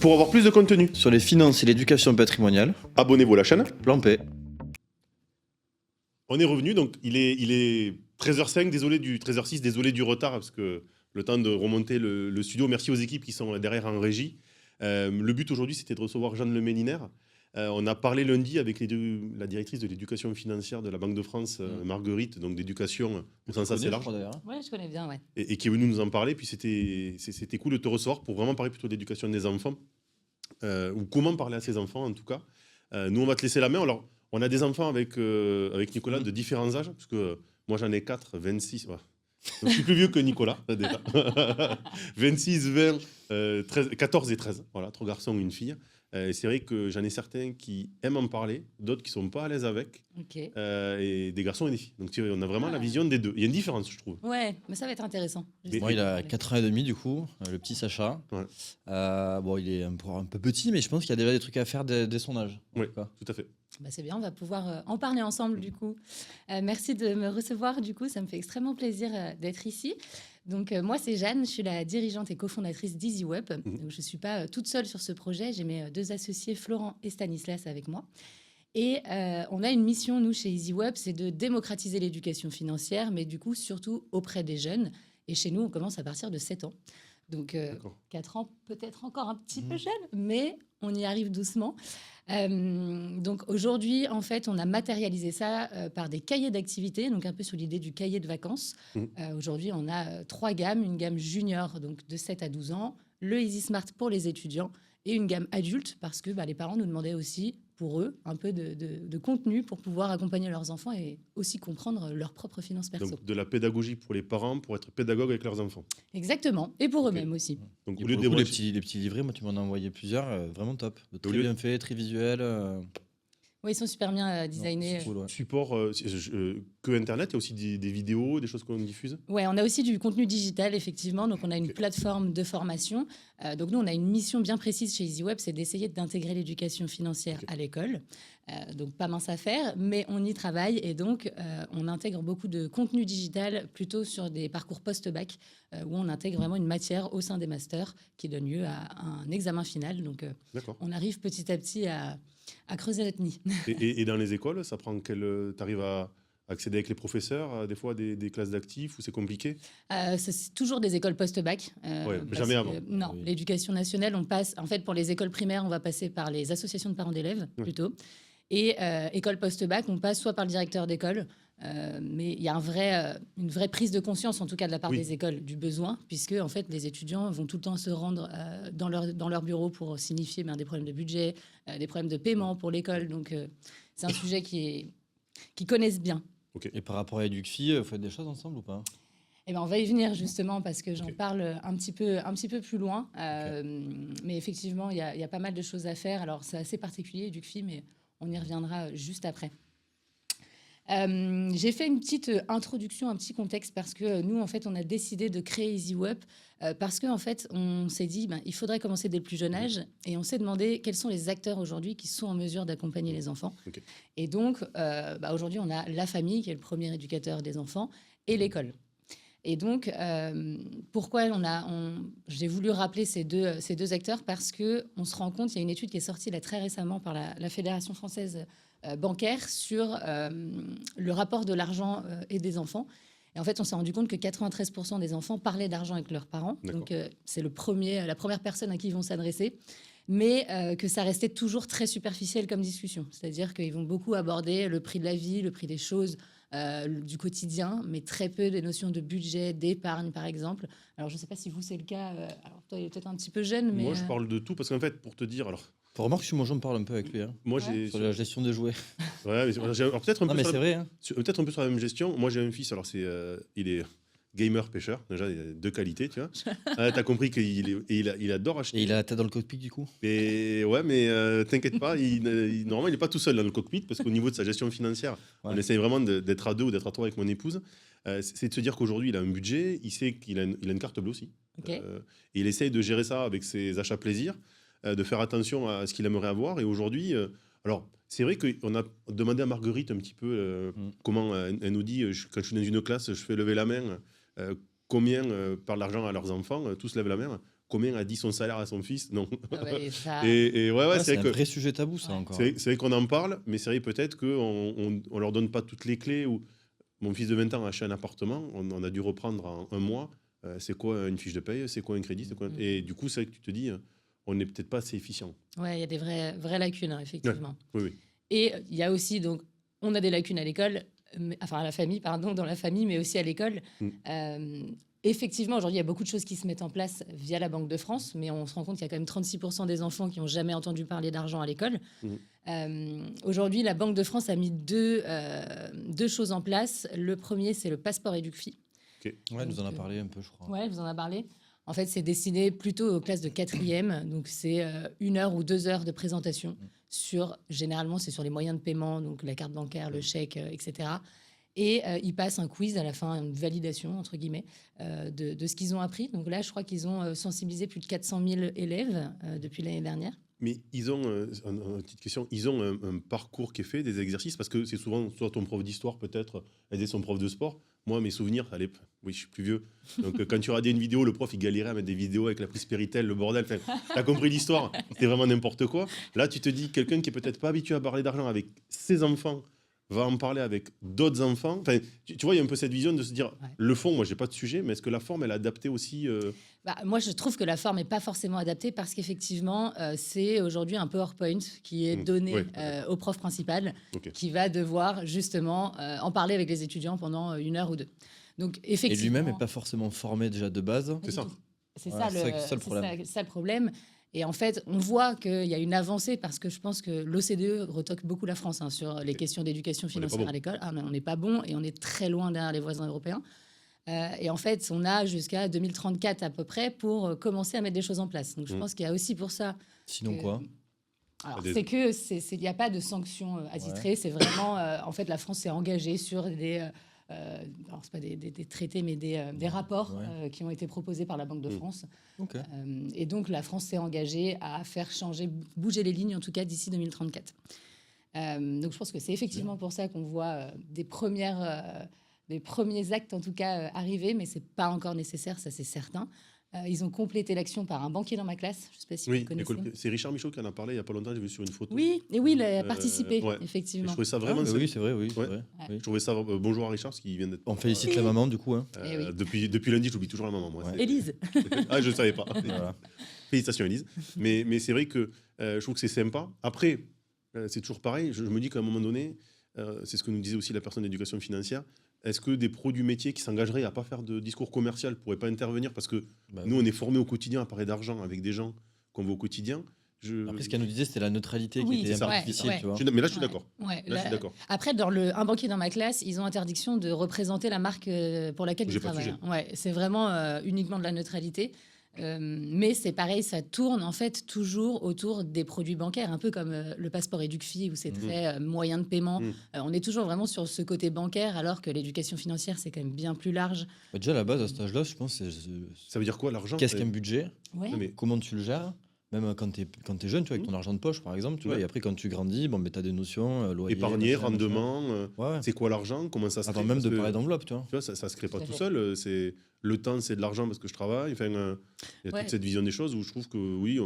Pour avoir plus de contenu, Sur les finances et l'éducation patrimoniale, abonnez-vous à la chaîne. plan P. On est revenu, donc il est 13h05, désolé du 13h06, désolé du retard, parce que le temps de remonter le studio. Merci aux équipes qui sont derrière en régie. Le but aujourd'hui, c'était de recevoir Jeanne Le Méninaire. On a parlé lundi avec la directrice de l'éducation financière de la Banque de France, Marguerite, donc d'éducation au sens assez large, Oui, je connais bien, ouais. et qui est venue nous en parler. Puis c'était cool de te recevoir pour vraiment parler plutôt d'éducation des enfants, ou comment parler à ses enfants en tout cas. Nous, on va te laisser la main. Alors, on a des enfants avec Nicolas de différents âges, parce que moi j'en ai 4, 26. Ouais. Donc, je suis plus vieux que Nicolas, déjà. 26, 20, 13, 14 et 13. Voilà, 3 garçons et une fille. Et c'est vrai que j'en ai certains qui aiment en parler, d'autres qui ne sont pas à l'aise avec, Ok. et des garçons et des filles. Donc tu vois, on a vraiment la vision des deux. Il y a une différence, je trouve. Ouais, mais ça va être intéressant. Mais- Moi, il a 4 ans et demi, du coup, le petit Sacha. Ouais. Bon, il est un peu petit, mais je pense qu'il y a déjà des trucs à faire dès son âge. en Oui, tout cas. tout à fait. Bah, c'est bien, on va pouvoir en parler ensemble du coup. Merci de me recevoir du coup, ça me fait extrêmement plaisir d'être ici. Donc moi c'est Jeanne, je suis la dirigeante et cofondatrice d'EasyWeb. Donc, je ne suis pas toute seule sur ce projet, j'ai mes 2 associés Florent et Stanislas avec moi. Et on a une mission, nous, chez EasyWeb, c'est de démocratiser l'éducation financière, mais du coup surtout auprès des jeunes. Et chez nous, on commence à partir de 7 ans. Donc D'accord. 4 ans, peut-être encore un petit peu jeune, mais on y arrive doucement. Donc aujourd'hui, en fait, on a matérialisé ça par des cahiers d'activités, donc un peu sous l'idée du cahier de vacances. Aujourd'hui, on a 3 gammes, une gamme junior, donc de 7 à 12 ans, le Easy Smart pour les étudiants et une gamme adulte, parce que les parents nous demandaient aussi, pour eux, un peu de contenu pour pouvoir accompagner leurs enfants et aussi comprendre leurs propres finances perso. Donc de la pédagogie pour les parents, pour être pédagogue avec leurs enfants. Exactement, et pour eux-mêmes aussi. Donc Et au pour lieu le de coup, les débrancher- petits livrets, moi, tu m'en as envoyé plusieurs, vraiment top. Très lieu- bien fait, très visuel. Oui, ils sont super bien Non, designés. c'est cool, ouais. support que Internet, il y a aussi des vidéos, des choses qu'on diffuse. Ouais, on a aussi du contenu digital, effectivement. Donc, on a une Ok. plateforme de formation. Donc, nous, on a une mission bien précise chez EasyWeb, c'est d'essayer d'intégrer l'éducation financière à l'école. Donc, pas mince à faire, mais on y travaille. Et donc, on intègre beaucoup de contenu digital plutôt sur des parcours post-bac, où on intègre vraiment une matière au sein des masters qui donne lieu à un examen final. Donc, D'accord. on arrive petit à petit à creuser notre nid. Et dans les écoles, ça prend tu arrives à accéder avec les professeurs, à des fois des classes d'actifs, ou c'est compliqué? C'est toujours des écoles post-bac. Ouais, parce jamais que, avant. Non, Oui. l'éducation nationale, on passe. En fait, pour les écoles primaires, on va passer par les associations de parents d'élèves plutôt. Et école post-bac, on passe soit par le directeur d'école, mais il y a une vraie prise de conscience, en tout cas de la part Oui. des écoles, du besoin, puisque en fait, les étudiants vont tout le temps se rendre dans leur bureau pour signifier des problèmes de budget, des problèmes de paiement pour l'école. Donc, c'est un sujet qu'ils connaissent bien. Et par rapport à EducFi, vous faites des choses ensemble ou pas? Eh ben, on va y venir justement parce que j'en parle un petit peu plus loin. Mais effectivement, il y a pas mal de choses à faire. Alors, c'est assez particulier, EducFi, mais on y reviendra juste après. J'ai fait une petite introduction, un petit contexte parce que nous, en fait, on a décidé de créer EasyWeb parce qu'en fait, on s'est dit il faudrait commencer dès le plus jeune âge et on s'est demandé quels sont les acteurs aujourd'hui qui sont en mesure d'accompagner les enfants. Ok. Et donc, aujourd'hui, on a la famille qui est le premier éducateur des enfants et l'école. Et donc, pourquoi j'ai voulu rappeler ces deux acteurs parce qu'on se rend compte, il y a une étude qui est sortie là, très récemment par la Fédération française bancaire sur le rapport de l'argent et des enfants. Et en fait, on s'est rendu compte que 93% des enfants parlaient d'argent avec leurs parents. D'accord. Donc, c'est la première personne à qui ils vont s'adresser. Mais que ça restait toujours très superficiel comme discussion. C'est-à-dire qu'ils vont beaucoup aborder le prix de la vie, le prix des choses, du quotidien, mais très peu des notions de budget, d'épargne, par exemple. Alors, je ne sais pas si vous, c'est le cas. Alors, toi, il est peut-être un petit peu jeune, mais... Moi, je parle de tout parce qu'en fait, pour te dire, alors, Remarque, si moi, j'en parle un peu avec lui. moi, Ouais. j'ai Sur la gestion des jouets. ouais, alors, peut-être un Non, peu mais sur c'est vrai. peut-être un peu sur la même gestion. Moi, j'ai un fils, alors il est gamer pêcheur. Déjà, il a 2 qualités, tu vois. T'as compris qu'il adore acheter. Et il a la tête dans le cockpit, du coup. Et ouais, mais t'inquiète pas, normalement, il n'est pas tout seul dans le cockpit parce qu'au niveau de sa gestion financière, on essaye vraiment d'être à 2 ou d'être à 3 avec mon épouse. C'est de se dire qu'aujourd'hui, il a un budget, il sait qu'il a une carte bleue aussi. Ok. Et il essaye de gérer ça avec ses achats plaisir, de faire attention à ce qu'il aimerait avoir. Et aujourd'hui, alors, c'est vrai qu'on a demandé à Marguerite un petit peu comment elle nous dit, quand je suis dans une classe, je fais lever la main, combien parlent l'argent à leurs enfants, tous lèvent la main. combien a dit son salaire à son fils. Non. Ah ouais, ça- Et ouais, C'est c'est un vrai que vrai sujet tabou, ça Ouais. encore. c'est vrai qu'on en parle, mais c'est vrai peut-être qu'on leur donne pas toutes les clés. Ou mon fils de 20 ans a acheté un appartement, on a dû reprendre en un mois. C'est quoi une fiche de paye, c'est quoi un crédit, c'est quoi... Et du coup, c'est vrai que tu te dis, on n'est peut-être pas assez efficient. Ouais, il y a des vraies lacunes, hein, effectivement. Oui, oui. Et il y a aussi, donc, on a des lacunes à l'école, enfin à la famille, pardon, dans la famille, mais aussi à l'école. Effectivement, aujourd'hui, il y a beaucoup de choses qui se mettent en place via la Banque de France, mais on se rend compte qu'il y a quand même 36% des enfants qui n'ont jamais entendu parler d'argent à l'école. Aujourd'hui, la Banque de France a mis deux choses en place. Le premier, c'est le passeport Éduc-Fi. Ouais, elle nous en a parlé un peu, je crois. Ouais, vous en a parlé. En fait, c'est destiné plutôt aux classes de 4e. Donc, c'est 1 heure ou 2 heures de présentation généralement, c'est sur les moyens de paiement, donc la carte bancaire, le chèque, etc. Et ils passent un quiz à la fin, une validation, entre guillemets, de ce qu'ils ont appris. Donc là, je crois qu'ils ont sensibilisé plus de 400 000 élèves depuis l'année dernière. Mais ils ont, une petite question, ils ont un parcours qui est fait, des exercices, parce que c'est souvent soit ton prof d'histoire peut-être aider son prof de sport. Moi, mes souvenirs, allez, oui, je suis plus vieux. Donc quand tu regardais une vidéo, le prof, il galérait à mettre des vidéos avec la prise Péritel, le bordel. Enfin, t'as compris l'histoire, c'était vraiment n'importe quoi. Là, tu te dis, quelqu'un qui est peut-être pas habitué à parler d'argent avec ses enfants va en parler avec d'autres enfants. Enfin, tu vois, il y a un peu cette vision de se dire, le fond, moi, j'ai pas de sujet, mais est-ce que la forme, elle est adaptée aussi Moi, je trouve que la forme n'est pas forcément adaptée parce qu'effectivement, c'est aujourd'hui un PowerPoint qui est donné au prof principal qui va devoir justement en parler avec les étudiants pendant 1 heure ou 2. Donc, effectivement, Et lui-même n'est pas forcément formé déjà de base. C'est ça. C'est Voilà, ça, le le problème. Et en fait, on voit qu'il y a une avancée parce que je pense que l'OCDE retoque beaucoup la France sur les questions d'éducation financière à l'école. Ah, mais on n'est pas bon et on est très loin derrière les voisins européens. Et en fait, on a jusqu'à 2034 à peu près pour commencer à mettre des choses en place. Donc, je pense qu'il y a aussi pour ça. Sinon quoi Alors, c'est que il n'y a pas de sanctions attitrées. C'est vraiment, en fait, la France s'est engagée sur des, alors c'est pas des traités, mais des rapports qui ont été proposés par la Banque de France. Et donc, la France s'est engagée à faire bouger les lignes, en tout cas d'ici 2034. Donc, je pense que c'est effectivement pour ça qu'on voit des premiers actes, en tout cas, arriver, mais c'est pas encore nécessaire, ça c'est certain. Ils ont complété l'action par un banquier dans ma classe. Je ne sais pas si vous connaissez. C'est Richard Michaud qui en a parlé il n'y a pas longtemps, j'ai vu sur une photo. Oui, il a participé, effectivement. Et je trouvais ça vraiment... oui, c'est vrai, oui. Je trouvais ça... bonjour à Richard, parce qu'il vient d'être... On félicite la maman, du coup. Hein. Depuis lundi, j'oublie toujours la maman. Moi. Élise. Ah, je ne savais pas. Voilà. Félicitations, Élise. Mais c'est vrai que je trouve que c'est sympa. Après, c'est toujours pareil. Je me dis qu'à un moment donné, c'est ce que nous disait aussi la personne d'éducation financière, est-ce que des pros du métier qui s'engageraient à ne pas faire de discours commercial ne pourraient pas intervenir? Parce que nous, on est formés au quotidien à parler d'argent avec des gens qu'on voit au quotidien. Après, ce qu'elle nous disait, c'était la neutralité qui était un peu difficile. Tu vois. Mais là, je suis d'accord. Après, dans un banquier dans ma classe, ils ont interdiction de représenter la marque pour laquelle ils travaillent. C'est vraiment uniquement de la neutralité. Mais c'est pareil, ça tourne en fait toujours autour des produits bancaires, un peu comme le passeport Éduc-Fi où c'est très moyen de paiement. On est toujours vraiment sur ce côté bancaire, alors que l'éducation financière c'est quand même bien plus large. Déjà à la base, à cet âge-là, je pense, ça veut dire quoi l'argent? Qu'est-ce qu'un budget? Mais... Comment tu le gères? Même quand tu es jeune, tu vois, avec ton argent de poche, par exemple, tu vois, et après, quand tu grandis, tu as des notions, loyer... Épargner, rendement, c'est quoi l'argent? Comment ça se crée? Avant même de parler d'enveloppe, tu vois. Tu vois, ça se crée pas tout seul. Le temps, c'est de l'argent parce que je travaille. Enfin, il y a toute cette vision des choses où je trouve que oui,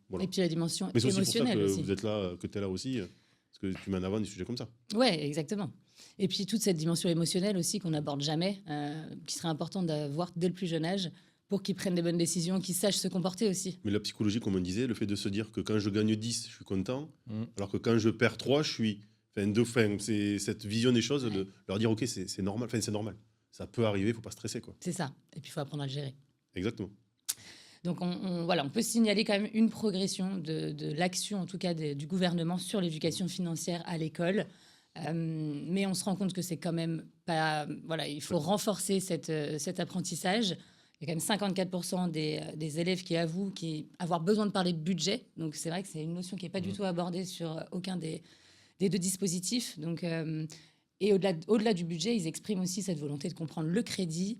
voilà. Et puis la dimension mais c'est émotionnelle aussi. Vous êtes là, que tu es là aussi, parce que tu mets en avant des sujets comme ça. Ouais, exactement. Et puis toute cette dimension émotionnelle aussi qu'on n'aborde jamais, qui serait important d'avoir dès le plus jeune âge, pour qu'ils prennent des bonnes décisions, qu'ils sachent se comporter aussi. Mais la psychologie, comme on disait, le fait de se dire que quand je gagne 10, je suis content, alors que quand je perds 3, je suis... c'est cette vision des choses, de leur dire, OK, c'est normal. Enfin, c'est normal. Ça peut arriver, il ne faut pas stresser, quoi. C'est ça. Et puis, il faut apprendre à le gérer. Exactement. Donc, on peut signaler quand même une progression de l'action, en tout cas, du gouvernement sur l'éducation financière à l'école. Mais on se rend compte que c'est quand même pas... Voilà, il faut renforcer cet apprentissage. Il y a quand même 54% des élèves qui avouent avoir besoin de parler de budget. Donc, c'est vrai que c'est une notion qui n'est pas du tout abordée sur aucun des deux dispositifs. Donc, et au-delà du budget, ils expriment aussi cette volonté de comprendre le crédit,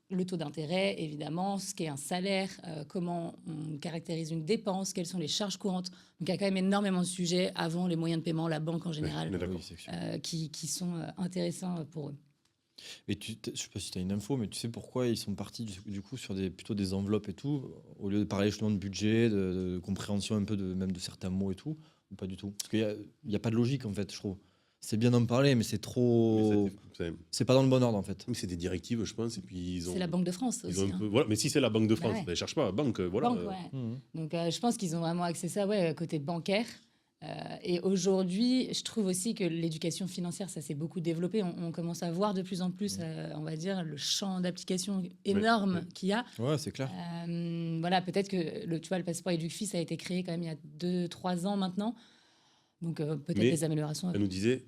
le taux d'intérêt, évidemment, ce qu'est un salaire, comment on caractérise une dépense, quelles sont les charges courantes. Donc, il y a quand même énormément de sujets avant les moyens de paiement, la banque en général, qui sont intéressants pour eux. Et je sais pas si tu as une info, mais tu sais pourquoi ils sont partis du coup sur plutôt des enveloppes et tout, au lieu de parler justement de budget, de compréhension un peu même de certains mots et tout, ou pas du tout? Parce qu'il y a pas de logique en fait, je trouve. C'est bien d'en parler, mais c'est trop. C'est pas dans le bon ordre en fait. Mais c'est des directives, je pense, et puis ils ont. C'est la Banque de France Ils aussi. ont un peu, voilà. Mais si c'est la Banque de France, ouais. ben, cherche pas la banque, voilà. Banque, ouais. Mhm. Donc, je pense qu'ils ont vraiment axé ça, ouais, côté bancaire. Et aujourd'hui, je trouve aussi que l'éducation financière, ça s'est beaucoup développé. On commence à voir de plus en plus, on va dire, le champ d'application énorme qu'il y a. Ouais, c'est clair. Voilà, peut-être que tu vois, le passeport EduFi, ça a été créé quand même il y a 2-3 ans maintenant. Donc, peut-être Mais des améliorations. Elle nous disait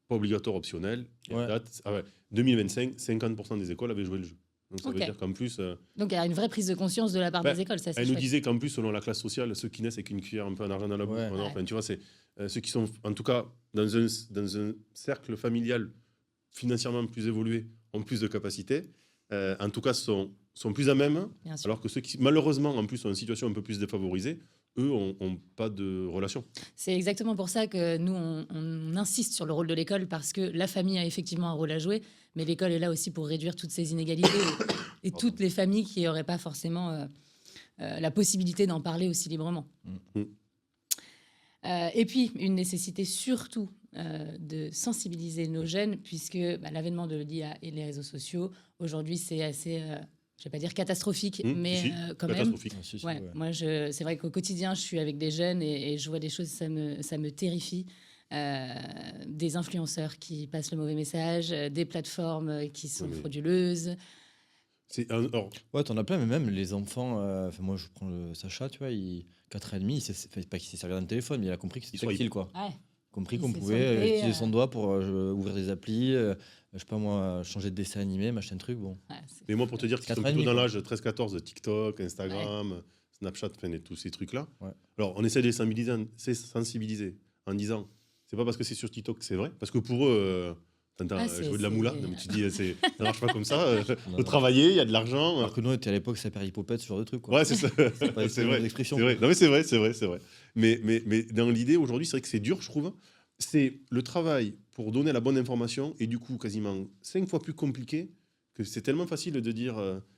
pas obligatoire, optionnel. Et Ouais. à date, 2025, 50% des écoles avaient joué le jeu. Donc ça Ok. veut dire qu'en plus. Donc, il y a une vraie prise de conscience de la part Bah, des écoles. Ça, c'est Elle nous chouette. disait qu'en plus, selon la classe sociale, ceux qui naissent avec une cuillère un peu en argent dans la bouche, Ouais. non, enfin, tu vois, c'est ceux qui sont, en tout cas, dans un cercle familial financièrement plus évolué, ont plus de capacités, en tout cas, sont plus à même, Bien sûr. alors que ceux qui, malheureusement, en plus, sont en situation un peu plus défavorisée, eux, n'ont pas de relation. C'est exactement pour ça que nous, on insiste sur le rôle de l'école, parce que la famille a effectivement un rôle à jouer, mais l'école est là aussi pour réduire toutes ces inégalités et toutes les familles qui n'auraient pas forcément la possibilité d'en parler aussi librement. Mm. Et puis, une nécessité surtout de sensibiliser nos jeunes, puisque l'avènement de l'IA et les réseaux sociaux, aujourd'hui, c'est assez, je ne vais pas dire catastrophique, mais Si, quand même. catastrophique. Ah, si, Ouais, ouais. moi, c'est vrai qu'au quotidien, je suis avec des jeunes et je vois des choses, ça me terrifie. Des influenceurs qui passent le mauvais message, des plateformes qui sont Oui, mais- frauduleuses. Alors, Ouais, t'en as plein, mais même les enfants. Enfin, moi, je prends Sacha, tu vois, 4 ans et demi, pas qu'il s'est servi d'un téléphone, mais il a compris que c'était Il soit tactile, quoi. Ouais. Compris Il qu'on s'est pouvait centré, utiliser son doigt pour ouvrir des applis, je sais pas moi, changer de dessin animé, machin truc, bon. Ouais, mais moi, pour te dire qu'ils sont 4 ans et plutôt demi, dans quoi. l'âge 13-14 de TikTok, Instagram, Snapchat, enfin, et tous ces trucs-là. Ouais. Alors, on essaie de les sensibiliser en disant, c'est pas parce que c'est sur TikTok que c'est vrai, parce que pour eux, t'entends jouer de la moula, donc tu dis, ça marche pas comme ça, Non, faut non. travailler, il y a de l'argent. Alors que nous, on était à l'époque, ça perd hypopète, ce genre de truc, quoi. Ouais, c'est ça. C'est pas C'est vrai. l'expression. C'est vrai. Non, mais c'est vrai. Mais dans l'idée, aujourd'hui, c'est vrai que c'est dur, je trouve. C'est le travail pour donner la bonne information et du coup, quasiment 5 fois plus compliqué, que c'est tellement facile de dire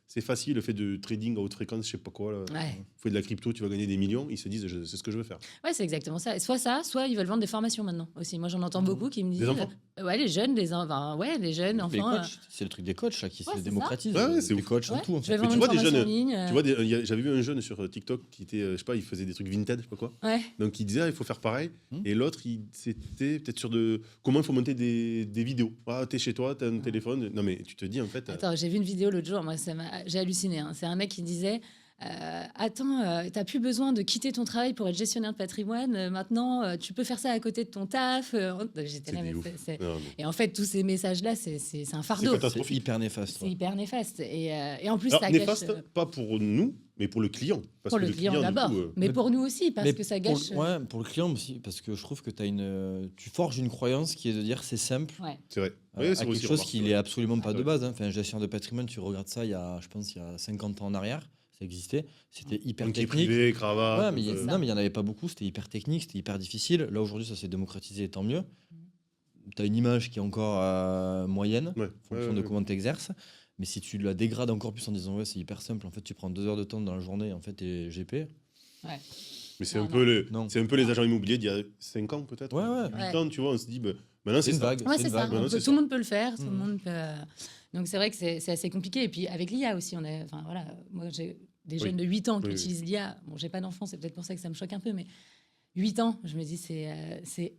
c'est facile, le fait de trading à haute fréquence, je sais pas quoi. Là. Ouais. Vous faites de la crypto, tu vas gagner des millions. Ils se disent c'est ce que je veux faire. Ouais, c'est exactement ça. Soit ils veulent vendre des formations maintenant aussi. Moi, j'en entends beaucoup qui me disent. Des enfants Ouais, les jeunes, les jeunes Les enfants. coachs, c'est le truc des coachs là, qui Ouais, se c'est démocratise. ça. Ouais, c'est les ouf. coachs en Ouais, tout. En je vais fait. vendre tu une vois des formation jeunes, en ligne. Tu vois, j'avais vu un jeune sur TikTok qui était, je sais pas, il faisait des trucs vintage, je sais pas quoi. Ouais. Donc il disait il faut faire pareil. Hmm. Et l'autre, c'était peut-être sur comment il faut monter des vidéos. Ah, t'es chez toi, t'as un téléphone. Non mais tu te dis en fait. Attends, j'ai vu une vidéo l'autre jour, moi, j'ai halluciné. Hein. C'est un mec qui disait attends, t'as plus besoin de quitter ton travail pour être gestionnaire de patrimoine. Maintenant, tu peux faire ça à côté de ton taf. J'étais là, C'est mais des ouf. c'est- Non, mais- Et en fait, tous ces messages-là, c'est un fardeau. C'est catastrophique. C'est hyper néfaste. C'est ouais. hyper néfaste. Et en plus, Alors, ça néfaste, gâche. pas pour nous, mais pour le client. Parce Pour que le client du d'abord, coup, mais Mais- pour nous aussi, parce Mais que ça pour- gâche. Ouais, pour le client aussi, parce que je trouve que tu forges une croyance qui est de dire c'est simple. Ouais. c'est vrai. À Oui, c'est quelque aussi chose remarqué, qui ouais. n'est absolument pas Ah de ouais. base. Hein. Enfin, un gestionnaire de patrimoine, tu regardes ça, je pense, il y a 50 ans en arrière, ça existait. C'était hyper Banquier technique. privé, cravate. Ouais, mais ça. non, mais il n'y en avait pas beaucoup, c'était hyper technique, c'était hyper difficile. Là, aujourd'hui, ça s'est démocratisé, tant mieux. Tu as une image qui est encore moyenne, Ouais, en fonction de comment tu exerces. Mais si tu la dégrades encore plus en disant, ouais, c'est hyper simple, en fait, tu prends 2 heures de temps dans la journée, en fait, t'es GP. Ouais. Mais c'est Non, un, non. peu Non. c'est un peu les agents immobiliers d'il y a 5 ans, peut-être. Ouais, ouais. 8 Ouais. ans, tu vois, on se dit, maintenant, c'est une ça. vague. Ouais, c'est c'est une ça. vague. Maintenant, c'est Tout ça. le monde peut le faire. Tout le Mhm. monde peut. Donc c'est vrai que c'est assez compliqué. Et puis avec l'IA aussi, enfin voilà, moi j'ai des Oui. jeunes de 8 ans qui Oui, oui. utilisent l'IA. Bon, j'ai pas d'enfant, c'est peut-être pour ça que ça me choque un peu, mais 8 ans, je me dis c'est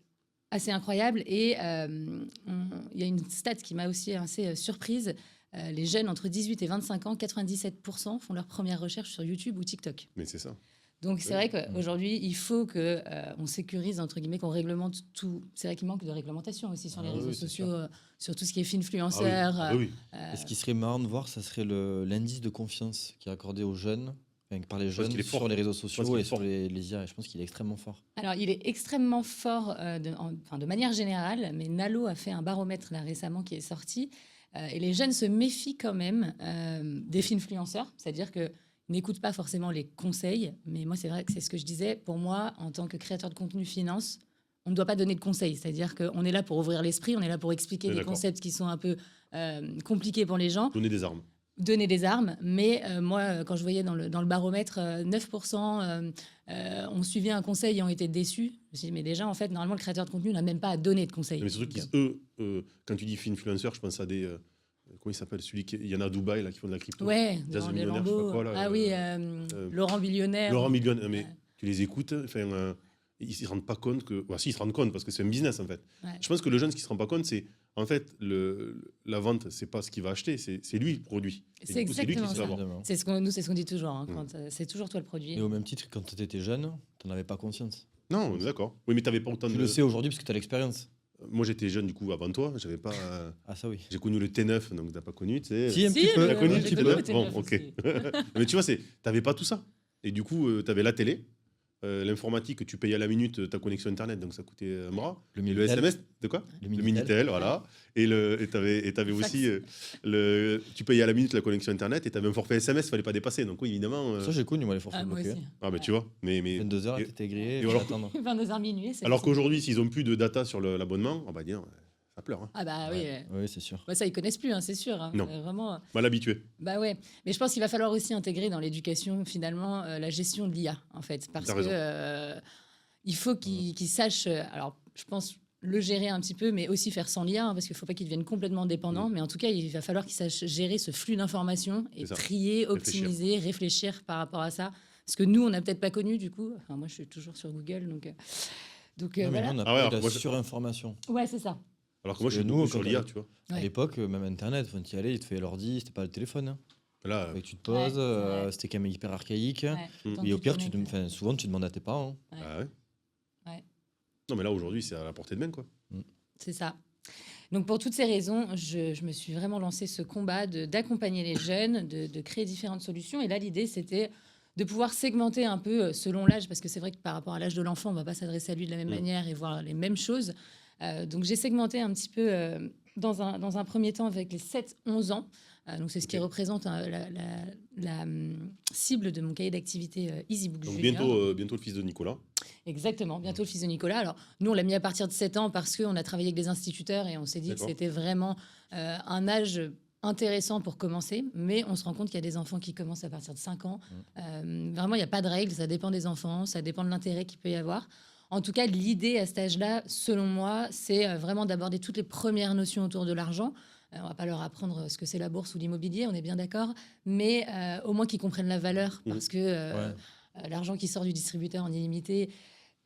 assez incroyable. Et il y a une stat qui m'a aussi assez surprise. Les jeunes entre 18 et 25 ans, 97% font leur première recherche sur YouTube ou TikTok. Mais c'est ça. Donc c'est Oui. vrai qu'aujourd'hui, il faut que on sécurise, entre guillemets, qu'on réglemente tout. C'est vrai qu'il manque de réglementation aussi sur les Ah réseaux oui, c'est sociaux, sûr. sur tout ce qui est Ah oui. finfluenceur. Ah oui. Et ce qui serait marrant de voir, ça serait l'indice de confiance qui est accordé aux jeunes, enfin, par les pense jeunes qu'il est fort. sur les réseaux pense sociaux qu'il est et sur fort. les IA. Et je pense qu'il est extrêmement fort. Alors, il est extrêmement fort de manière générale, mais Nalo a fait un baromètre là, récemment qui est sorti. Et les jeunes se méfient quand même des finfluenceurs, c'est-à-dire que n'écoutent pas forcément les conseils. Mais moi, c'est vrai que c'est ce que je disais. Pour moi, en tant que créateur de contenu finance, on ne doit pas donner de conseils. C'est-à-dire qu'on est là pour ouvrir l'esprit, on est là pour expliquer des D'accord. concepts qui sont un peu compliqués pour les gens, Donner des armes. donner des armes. Mais moi, quand je voyais dans le baromètre, 9% ont suivi un conseil et ont été déçus, je me suis dit, mais déjà, en fait, normalement, le créateur de contenu n'a même pas à donner de conseils. Mais surtout Donc, qu'eux, quand tu dis influenceur, je pense à des. Comment il s'appelle celui qui. Il y en a à Dubaï là, qui font de la crypto. ouais, Jazz dans les Millionnaire, je sais pas lambeaux. quoi, là, Ah oui, Laurent Billionnaire. Laurent Million, mais Ouais. tu les écoutes, enfin, ils ne se rendent pas compte que. Si, ils se rendent compte parce que c'est un business en fait. Ouais. Je pense que le jeune, ce qui ne se rend pas compte, c'est en fait, la vente, c'est pas ce qu'il va acheter, c'est lui le produit. Et C'est du coup, c'est lui qui exactement se fait ça. avoir. Évidemment. C'est ce qu'on dit toujours. Hein, quand, c'est toujours toi le produit. Et au même titre que quand tu étais jeune, tu n'en avais pas conscience. Non, on est d'accord. Oui, mais tu n'avais pas autant Tu de. le sais aujourd'hui parce que tu as l'expérience. Moi, j'étais jeune du coup avant toi. J'avais pas. Ah, ça oui. J'ai connu le T9, donc tu n'as pas connu. Tu sais. Si, un Si, petit peu. T'as connu un j'ai petit peu connu de- le Bon, T9 ok. aussi. Mais tu vois, t'avais pas tout ça. Et du coup, tu avais la télé, l'informatique, tu payais à la minute ta connexion Internet, donc ça coûtait un bras. Le Et le Minitel. SMS, de quoi Le Le Minitel. Minitel, voilà. Et t'avais aussi, tu payais à la minute la connexion Internet et t'avais un forfait SMS, il fallait pas dépasser. Donc oui, évidemment. Ça, j'ai connu, moi, les forfaits Ah, moi bloqués. aussi. Ah, bah tu vois. Mais, 22h, et- t'étais grillé, et et alors- attendre. 22h minuit. alors qu'aujourd'hui, s'ils ont plus de data sur l'abonnement, on va dire, ça pleure. Hein. Ah bah oui. Oui, c'est sûr. Bah, ça, ils connaissent plus, hein, c'est sûr. Hein. Non. Vraiment. Mal habitué. Bah ouais. Mais je pense qu'il va falloir aussi intégrer dans l'éducation, finalement, la gestion de l'IA, en fait. Parce T'as que raison. il faut qu'ils sachent. Alors, je pense le gérer un petit peu, mais aussi faire sans l'IA, hein, parce qu'il ne faut pas qu'ils deviennent complètement dépendants. Mais en tout cas, il va falloir qu'ils sachent gérer ce flux d'informations et C'est ça. trier, optimiser, réfléchir par rapport à ça. Ce que nous, on n'a peut-être pas connu, du coup. Enfin, moi, je suis toujours sur Google, donc Non, mais voilà. nous, on a Ah ouais, pas eu alors la moi, je- surinformation. Ouais, c'est ça. Alors que moi, je suis nous, beaucoup sur quand l'IA, on- tu vois. À Ouais. l'époque, même Internet, quand tu y allais, il te fait l'ordi, c'était pas le téléphone. Hein. Là, Avec tu te poses, Ouais. c'était quand même hyper archaïque. Ouais. Tant Et au que pire, tu te connectes. souvent, tu demandes à tes parents. Hein. ah ouais. Ouais. Non, mais là, aujourd'hui, c'est à la portée de main, quoi. C'est ça. Donc pour toutes ces raisons, je me suis vraiment lancé ce combat d'accompagner les jeunes, de créer différentes solutions. Et là, l'idée, c'était de pouvoir segmenter un peu selon l'âge, parce que c'est vrai que par rapport à l'âge de l'enfant, on ne va pas s'adresser à lui de la même manière et voir les mêmes choses. Donc j'ai segmenté un petit peu dans un premier temps avec les 7-11 ans. Donc c'est ce qui Ok. représente la cible de mon cahier d'activité EasyBook Donc Junior. bientôt le fils de Nicolas. Exactement, bientôt le fils de Nicolas. Alors, nous, on l'a mis à partir de 7 ans parce qu'on a travaillé avec des instituteurs et on s'est dit que D'accord. c'était vraiment un âge intéressant pour commencer. Mais on se rend compte qu'il y a des enfants qui commencent à partir de 5 ans. Vraiment, il n'y a pas de règle, ça dépend des enfants, ça dépend de l'intérêt qu'il peut y avoir. En tout cas, l'idée à cet âge-là, selon moi, c'est vraiment d'aborder toutes les premières notions autour de l'argent. On ne va pas leur apprendre ce que c'est la bourse ou l'immobilier, on est bien d'accord, mais au moins qu'ils comprennent la valeur parce que l'argent qui sort du distributeur en illimité,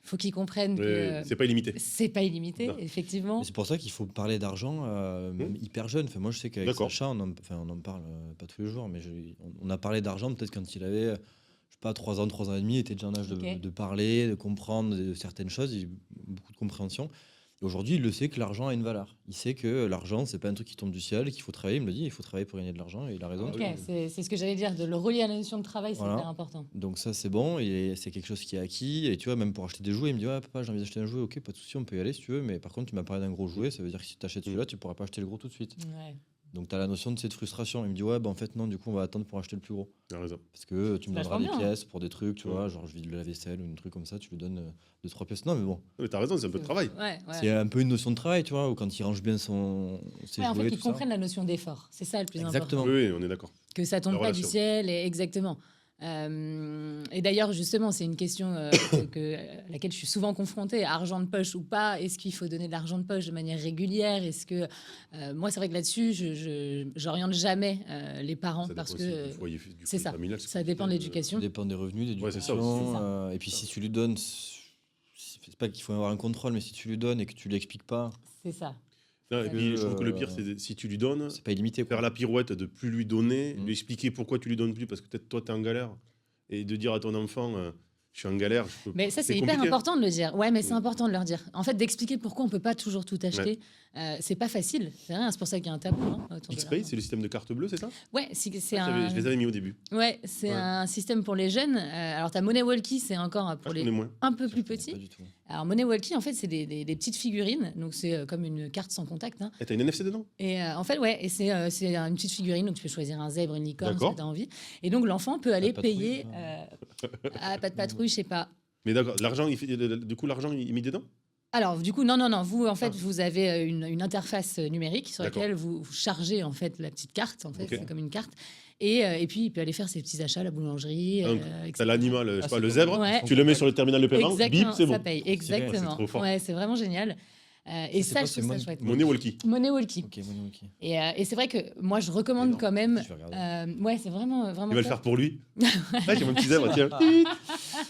il faut qu'ils comprennent que C'est pas illimité. c'est pas illimité, Non. effectivement. Mais c'est pour ça qu'il faut parler d'argent même hyper jeune. Enfin, moi, je sais qu'avec D'accord. Sacha, on en parle pas tous les jours, mais on a parlé d'argent peut-être quand il avait, je sais pas, 3 ans, 3 ans et demi, il était déjà en âge Ok. de parler, de comprendre certaines choses, il a eu beaucoup de compréhension. Et aujourd'hui, il le sait que l'argent a une valeur. Il sait que l'argent, c'est pas un truc qui tombe du ciel, qu'il faut travailler. Il me le dit, il faut travailler pour gagner de l'argent, et il a raison. Ah Ok, oui. c'est ce que j'allais dire, de le relier à la notion de travail, c'est Voilà. hyper important. Donc ça, c'est bon, et c'est quelque chose qui est acquis. Et tu vois, même pour acheter des jouets, il me dit, ouais, papa, j'ai envie d'acheter un jouet, ok, pas de souci, on peut y aller si tu veux. Mais par contre, tu m'as parlé d'un gros jouet, ça veut dire que si tu achètes celui-là, tu pourras pas acheter le gros tout de suite. Ouais. Donc tu as la notion de cette frustration. Il me dit, ouais, bah, en fait, non, du coup, on va attendre pour acheter le plus gros. Tu as raison. Parce que tu me C'est donneras vachement des bien, pièces pour des trucs, tu vois, genre je vide le lave-vaisselle ou un truc comme ça, tu lui donnes 2-3 pièces. Non, mais bon, Non, mais t'as raison, c'est un peu de travail. Ouais, ouais. c'est un peu une notion de travail, tu vois, ou quand il range bien ses Ouais, en jouets, fait, qu'ils tout ça. comprennent la notion d'effort. C'est ça le plus Exactement. important. Oui, on est d'accord. Que ça tombe La pas du relation. ciel, exactement. Et d'ailleurs, justement, c'est une question à laquelle je suis souvent confrontée. Argent de poche ou pas, est-ce qu'il faut donner de l'argent de poche de manière régulière? Est-ce que moi, c'est vrai que là-dessus, je j'oriente jamais les parents Ça parce dépend aussi que du foyer c'est ça. familial, ça dépend de Ça l'éducation. dépend des revenus, Ouais, c'est ça d'éducation. aussi. Et puis si tu lui donnes, c'est pas qu'il faut avoir un contrôle, mais si tu lui donnes et que tu lui expliques pas, C'est ça. Non, et puis, je trouve que le pire, c'est si tu lui donnes, c'est pas illimité. Quoi. faire la pirouette de plus lui donner, Mm. lui expliquer pourquoi tu lui donnes plus, parce que peut-être toi, tu es en galère, et de dire à ton enfant, je suis en galère. Je peux... Mais ça, c'est hyper compliqué. important de le dire. Ouais, mais c'est Mm. important de leur dire. En fait, d'expliquer pourquoi on peut pas toujours tout acheter. C'est pas facile. C'est rien. C'est pour ça qu'il y a un tabou. Hein, autour de XPay, l'argent. c'est le système de carte bleue, c'est ça Ouais, c'est Je les avais mis au début. Ouais, c'est Ouais. un système pour les jeunes. Alors, tu as Money Walkie, c'est encore pour Je les connais moins. un peu Ça, plus je connais petits. pas du tout. Alors, Money Walkie, en fait, c'est des petites figurines. Donc, c'est comme une carte sans contact. Hein. Et t'as une NFC dedans Et en fait, ouais, et c'est une petite figurine. Donc, tu peux choisir un zèbre, une licorne, si D'accord. tu as envie. Et donc, l'enfant peut aller de patrouille, payer. ça. Ah, pas de patrouille, je sais pas. Mais d'accord, l'argent, du coup, l'argent, il est mis dedans Alors, du coup, non. Vous, en fait, vous avez une interface numérique sur D'accord. laquelle vous chargez en fait la petite carte. En fait, Ok. c'est comme une carte. Et puis, il peut aller faire ses petits achats à la boulangerie. Donc, etc. t'as l'animal, je sais Ah, pas, c'est le comme- zèbre, Ouais. tu le mets sur le terminal de paiement, bip, Exactement, c'est ça bon. paye. C'est Exactement. trop fort. Ouais, c'est vraiment génial. Et C'est ça, quoi, je trouve c'est ça Mon- chouette. Money walkie. Money Walkie. Ok, Mono, ok. Et c'est vrai que moi, je recommande Énorme. quand même. Je vais regarder. Ouais, c'est vraiment, vraiment. Il va le top. faire pour lui. Ah, j'ai mon petit zèbre, tiens.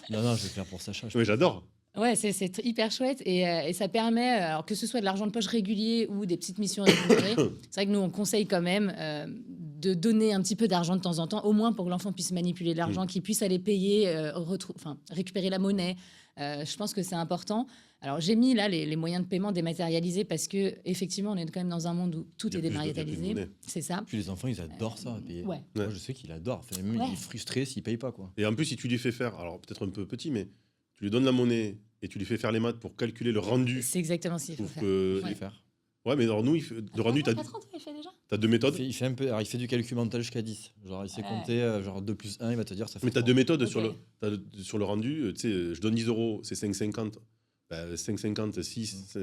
Non, je vais le faire pour Sacha. Oui, j'adore. Ouais, c'est hyper chouette et ça permet, alors que ce soit de l'argent de poche régulier ou des petites missions rémunérées, c'est vrai que nous, on conseille quand même de donner un petit peu d'argent de temps en temps, au moins pour que l'enfant puisse manipuler de l'argent, qu'il puisse aller payer, récupérer la monnaie. Je pense que c'est important. Alors, j'ai mis là les moyens de paiement dématérialisés parce que effectivement, on est quand même dans un monde où tout Il y est a plus de- il y a plus de dématérialisé. monnaie. C'est ça. Puis les enfants, ils adorent ça. payer. Ouais. Moi, je sais qu'ils adorent. Enfin, même, Ouais. il est frustré s'ils payent pas, quoi. Et en plus, si tu lui fais faire, alors peut-être un peu petit, mais tu lui donnes la monnaie et tu lui fais faire les maths pour calculer le rendu. C'est exactement ce qu'il Je faut trouve faire. que. Il faut le faire. Ouais, mais alors nous, le rendu, tu as 4 ans, il fait déjà. deux méthodes. Il fait un peu, alors, il fait du calcul mental jusqu'à 10. Genre, il sait Ouais. compter, genre 2 plus 1, il va te dire ça fait. Mais tu as 3. deux méthodes Ok. sur le rendu. Tu sais, je donne 10 euros, c'est 5,50. 5,50, 6,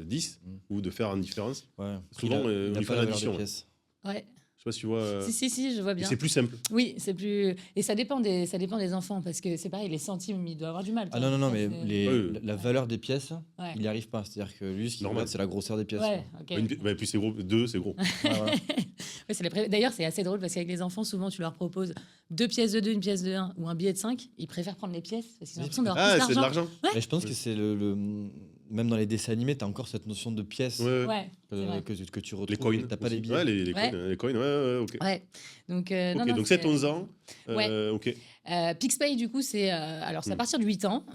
10, ou de faire en différence. Ouais. Souvent, on il a lui pas fait la l'addition. valeur des pièces. Ouais. Je sais pas si tu vois. Si, je vois et bien. c'est plus simple. Oui, c'est plus. Et ça dépend des enfants, parce que c'est pareil, les centimes, il doit avoir du mal. Ah toi. non, Ça, mais c'est- Ouais. la valeur des pièces, Ouais. il n'y arrive pas. C'est-à-dire que lui, ce qu'il Normal. regarde, c'est la grosseur des pièces. Ouais, ok. Et puis c'est gros, 2, c'est gros. quoi. Ouais, voilà. Ouais, D'ailleurs, c'est assez drôle parce qu'avec les enfants, souvent, tu leur proposes 2 pièces de 2, une pièce de 1 ou un billet de 5. Ils préfèrent prendre les pièces parce qu'ils ont Oui, l'impression d'avoir Ah, plus c'est de d'argent. l'argent. Mais je pense que c'est même dans les dessins animés, tu as encore cette notion de pièces Ouais. Ouais, c'est vrai. que tu retrouves. Les coins. Tu n'as pas les aussi. billets. Ouais, les Ouais. coins, les coins, ouais, ok. Ouais. Donc, non, Ok, non, donc c'est- 7-11 ans. Ouais. Ok. PixPay, du coup, c'est alors c'est à partir de 8 ans.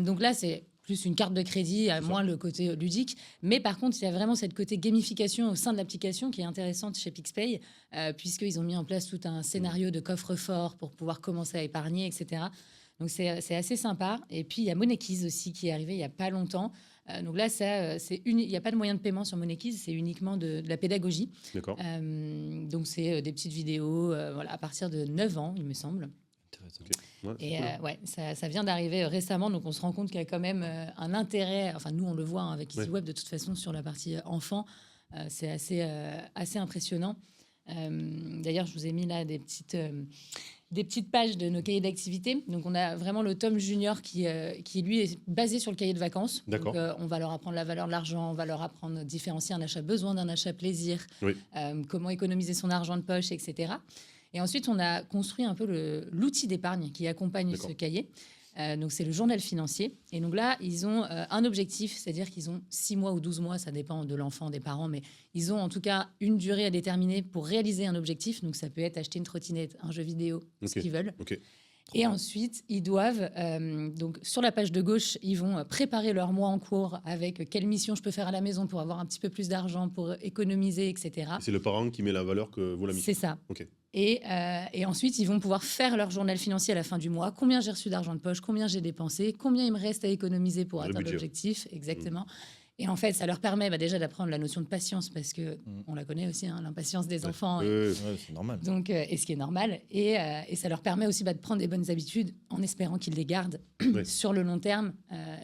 Donc là, c'est plus une carte de crédit, C'est ça. moins le côté ludique. Mais par contre, il y a vraiment cette côté gamification au sein de l'application qui est intéressante chez PixPay, puisqu'ils ont mis en place tout un scénario de coffre-fort pour pouvoir commencer à épargner, etc. Donc c'est assez sympa. Et puis, il y a MoneyKeys aussi qui est arrivé il n'y a pas longtemps. Donc là, il n'y a pas de moyen de paiement sur MoneyKeys, c'est uniquement de la pédagogie. D'accord. Donc c'est des petites vidéos voilà, à partir de 9 ans, il me semble. Intéressant. Ok. Ouais, c'est Et cool. ouais, ça vient d'arriver récemment, donc on se rend compte qu'il y a quand même un intérêt. Enfin, nous, on le voit hein, avec EasyWeb de toute façon sur la partie enfant. C'est assez impressionnant. D'ailleurs, je vous ai mis là des petites pages de nos cahiers d'activité. Donc, on a vraiment le tome junior qui lui, est basé sur le cahier de vacances. D'accord. Donc, on va leur apprendre la valeur de l'argent, on va leur apprendre à différencier un achat besoin d'un achat plaisir, Oui. comment économiser son argent de poche, etc. Et ensuite, on a construit un peu l'outil d'épargne qui accompagne D'accord. ce cahier. Donc, c'est le journal financier. Et donc là, ils ont un objectif, c'est-à-dire qu'ils ont 6 mois ou 12 mois, ça dépend de l'enfant, des parents, mais ils ont en tout cas une durée à déterminer pour réaliser un objectif. Donc, ça peut être acheter une trottinette, un jeu vidéo, ce Ok. qu'ils veulent. Ok. Et ensuite, ils doivent, donc sur la page de gauche, ils vont préparer leur mois en cours avec quelle mission je peux faire à la maison pour avoir un petit peu plus d'argent, pour économiser, etc. Et c'est le parent qui met la valeur que vaut la mission. C'est ça. Ok. Et ensuite, ils vont pouvoir faire leur journal financier à la fin du mois. Combien j'ai reçu d'argent de poche, combien j'ai dépensé, combien il me reste à économiser pour Le atteindre budget. l'objectif. Exactement. Et en fait, ça leur permet déjà d'apprendre la notion de patience parce que on la connaît aussi, hein, l'impatience des enfants. Ouais. Ouais, c'est normal. Donc, et ce qui est normal. Et ça leur permet aussi de prendre des bonnes habitudes en espérant qu'ils les gardent Ouais. sur le long terme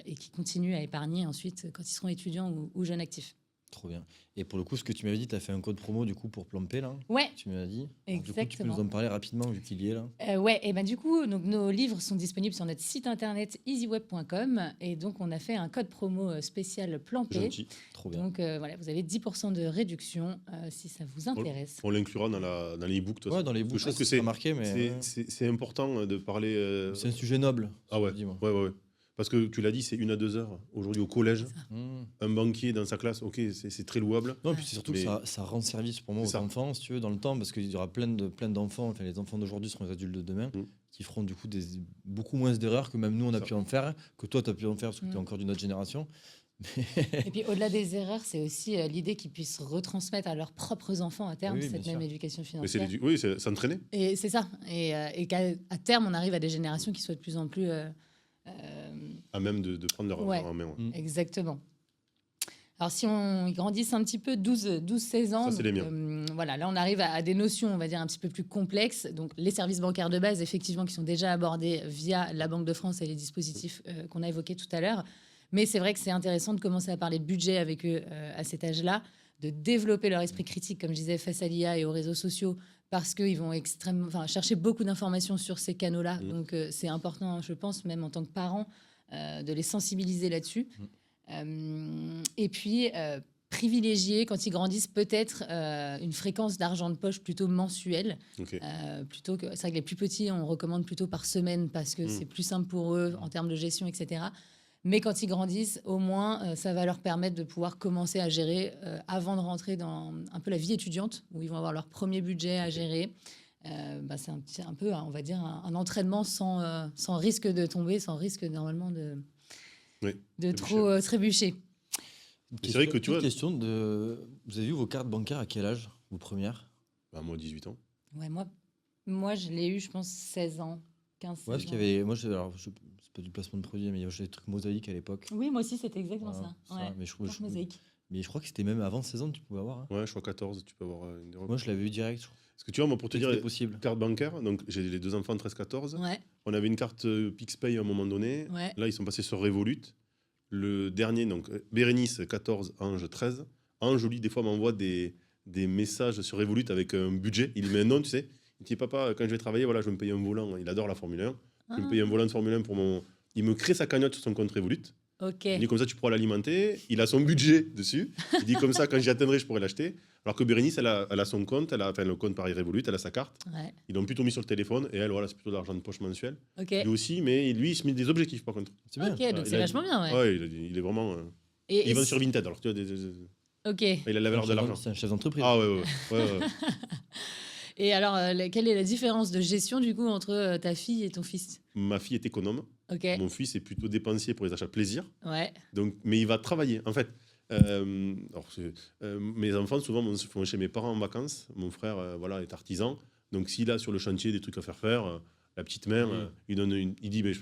et qu'ils continuent à épargner ensuite quand ils seront étudiants ou jeunes actifs. Trop bien. Et pour le coup, ce que tu m'avais dit, tu as fait un code promo du coup pour Plomper là. Ouais, Tu m'as dit. Alors, du coup, tu peux Exactement. nous en parler rapidement vu qu'il y est là. ouais. Et ben du coup, donc, nos livres sont disponibles sur notre site internet easyweb.com. Et donc, on a fait un code promo spécial Plan P. Gentil. Trop bien. Donc, voilà, vous avez 10% de réduction si ça vous intéresse. On l'inclura dans l'e-book. de toute Ouais, façon. dans les Parce bouches, je trouve que c'est c'est pas marqué, mais c'est important de parler. c'est un sujet noble. Ah ouais. Dis-moi. Ouais. Parce que tu l'as dit, c'est 1 à 2 heures aujourd'hui au collège. Mmh. Un banquier dans sa classe, ok, c'est très louable. Non, puis c'est surtout Mais- que ça rend service pour moi aux C'est ça. enfants, si tu veux, dans le temps, parce qu'il y aura plein d'enfants, enfin les enfants d'aujourd'hui seront les adultes de demain, Mm. qui feront du coup beaucoup moins d'erreurs que même nous on a Ça. pu en faire, que toi tu as pu en faire parce que tu es Mm. encore d'une autre génération. Et puis, au-delà des erreurs, c'est aussi l'idée qu'ils puissent retransmettre à leurs propres enfants à terme Oui, cette bien même sûr. éducation Mais financière. oui, c'est s'entraîner. Et c'est ça. Et qu'à à terme, on arrive à des générations qui soient de plus en plus. À même de prendre leur Ouais. en main. Ouais. Mm. Exactement. Alors, si on ils grandissent un petit peu, 12-16 ans, Ça, c'est les donc, voilà, là, on arrive à des notions, on va dire, un petit peu plus complexes. Donc, les services bancaires de base, effectivement, qui sont déjà abordés via la Banque de France et les dispositifs qu'on a évoqués tout à l'heure. Mais c'est vrai que c'est intéressant de commencer à parler de budget avec eux à cet âge-là, de développer leur esprit critique, comme je disais, face à l'IA et aux réseaux sociaux, parce qu'ils vont chercher beaucoup d'informations sur ces canaux-là. Donc, c'est important, je pense, même en tant que parent, de les sensibiliser là-dessus. Et puis, privilégier, quand ils grandissent, peut-être une fréquence d'argent de poche plutôt mensuelle. Plutôt que, c'est vrai que les plus petits, on recommande plutôt par semaine parce que c'est plus simple pour eux en termes de gestion, etc. Mais quand ils grandissent, au moins, ça va leur permettre de pouvoir commencer à gérer avant de rentrer dans un peu la vie étudiante, où ils vont avoir leur premier budget à gérer. C'est un peu, on va dire, un entraînement sans risque de tomber, sans risque normalement de trop trébucher. C'est vrai que tu vois. Question de... Vous avez eu vos cartes bancaires à quel âge, vos premières? Moi, 18 ans. Ouais, moi, je l'ai eu, je pense, 16 ans, 15 Ouais, parce qu'il y avait... Moi, c'est pas du placement de produit, mais il y avait des trucs mosaïques à l'époque. Oui, moi aussi, c'était exactement ça. Ouais. Mais je crois que c'était même avant 16 ans que tu pouvais avoir. Hein. Ouais, je crois 14, tu peux avoir une dérobe. Moi, je l'avais eu direct. Parce que tu vois, moi, pour te dire, possible. Carte bancaire, donc j'ai les 2 enfants de 13-14. Ouais. On avait une carte PixPay à un moment donné. Ouais. Là, ils sont passés sur Revolut. Le dernier, donc Bérénice, 14, Ange, 13. Ange, lui, des fois, m'envoie des messages sur Revolut avec un budget. Il met un nom, tu sais. Il dit, papa, quand je vais travailler, voilà, je vais me payer un volant. Il adore la Formule 1. Je vais me payer un volant de Formule 1 pour mon... Il me crée sa cagnotte sur son compte Revolut. Ok. Il dit comme ça, tu pourras l'alimenter. Il a son budget dessus. Il dit comme ça, quand j'y atteindrai, je pourrai l'acheter. Alors que Bérénice, elle a son compte, le compte par Revolut, elle a sa carte. Ouais. Ils l'ont plutôt mis sur le téléphone. Et elle, voilà, c'est plutôt de l'argent de poche mensuel. Ok. Lui aussi, mais lui, il se met des objectifs par contre. C'est bien. Ok, donc c'est vachement bien, ouais. Ouais, il est vraiment. Il vend sur Vinted. Alors, tu vois, Ok. il a la valeur de l'argent. C'est un chef d'entreprise. Ah ouais. Et alors, quelle est la différence de gestion du coup entre ta fille et ton fils? Ma fille est économe. Ok. Mon fils est plutôt dépensier pour les achats plaisir. Ouais. Donc, mais il va travailler. En fait, mes enfants souvent vont chez mes parents en vacances. Mon frère, est artisan. Donc, s'il a sur le chantier des trucs à faire, la petite mère, il dit, mais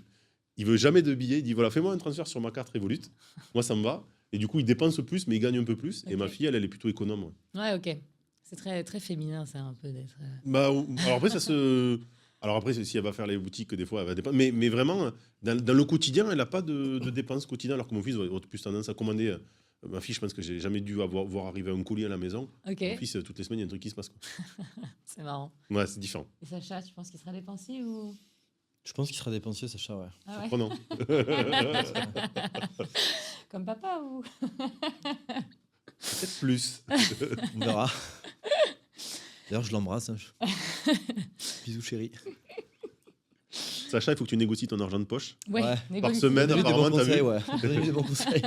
il veut jamais de billets. Il dit, voilà, fais-moi un transfert sur ma carte Revolut. Moi, ça me va. Et du coup, il dépense plus, mais il gagne un peu plus. Okay. Et ma fille, elle est plutôt économe. Ouais, ok. C'est très, très féminin, ça, un peu d'être. Alors après, si elle va faire les boutiques, des fois, elle va dépenser. Mais vraiment, dans le quotidien, elle n'a pas de dépenses quotidiennes, alors que mon fils a plus tendance à commander. Ma fille, je pense que j'ai jamais dû voir arriver un colis à la maison. Ok. Mon fils, toutes les semaines, il y a un truc qui se passe. Quoi. C'est marrant. Ouais, c'est différent. Et Sacha, tu penses qu'il sera dépensier ou... Je pense qu'il sera dépensier, Sacha, ouais. Ah ouais. Oh non. Comme papa ou... Peut-être plus. On verra. D'ailleurs, je l'embrasse. Hein. Bisous, chérie. Sacha, il faut que tu négocies ton argent de poche. Ouais. Par semaine, Donne-lui des apparemment, bons t'as vu. conseils, ouais. Donne-lui des bons conseils.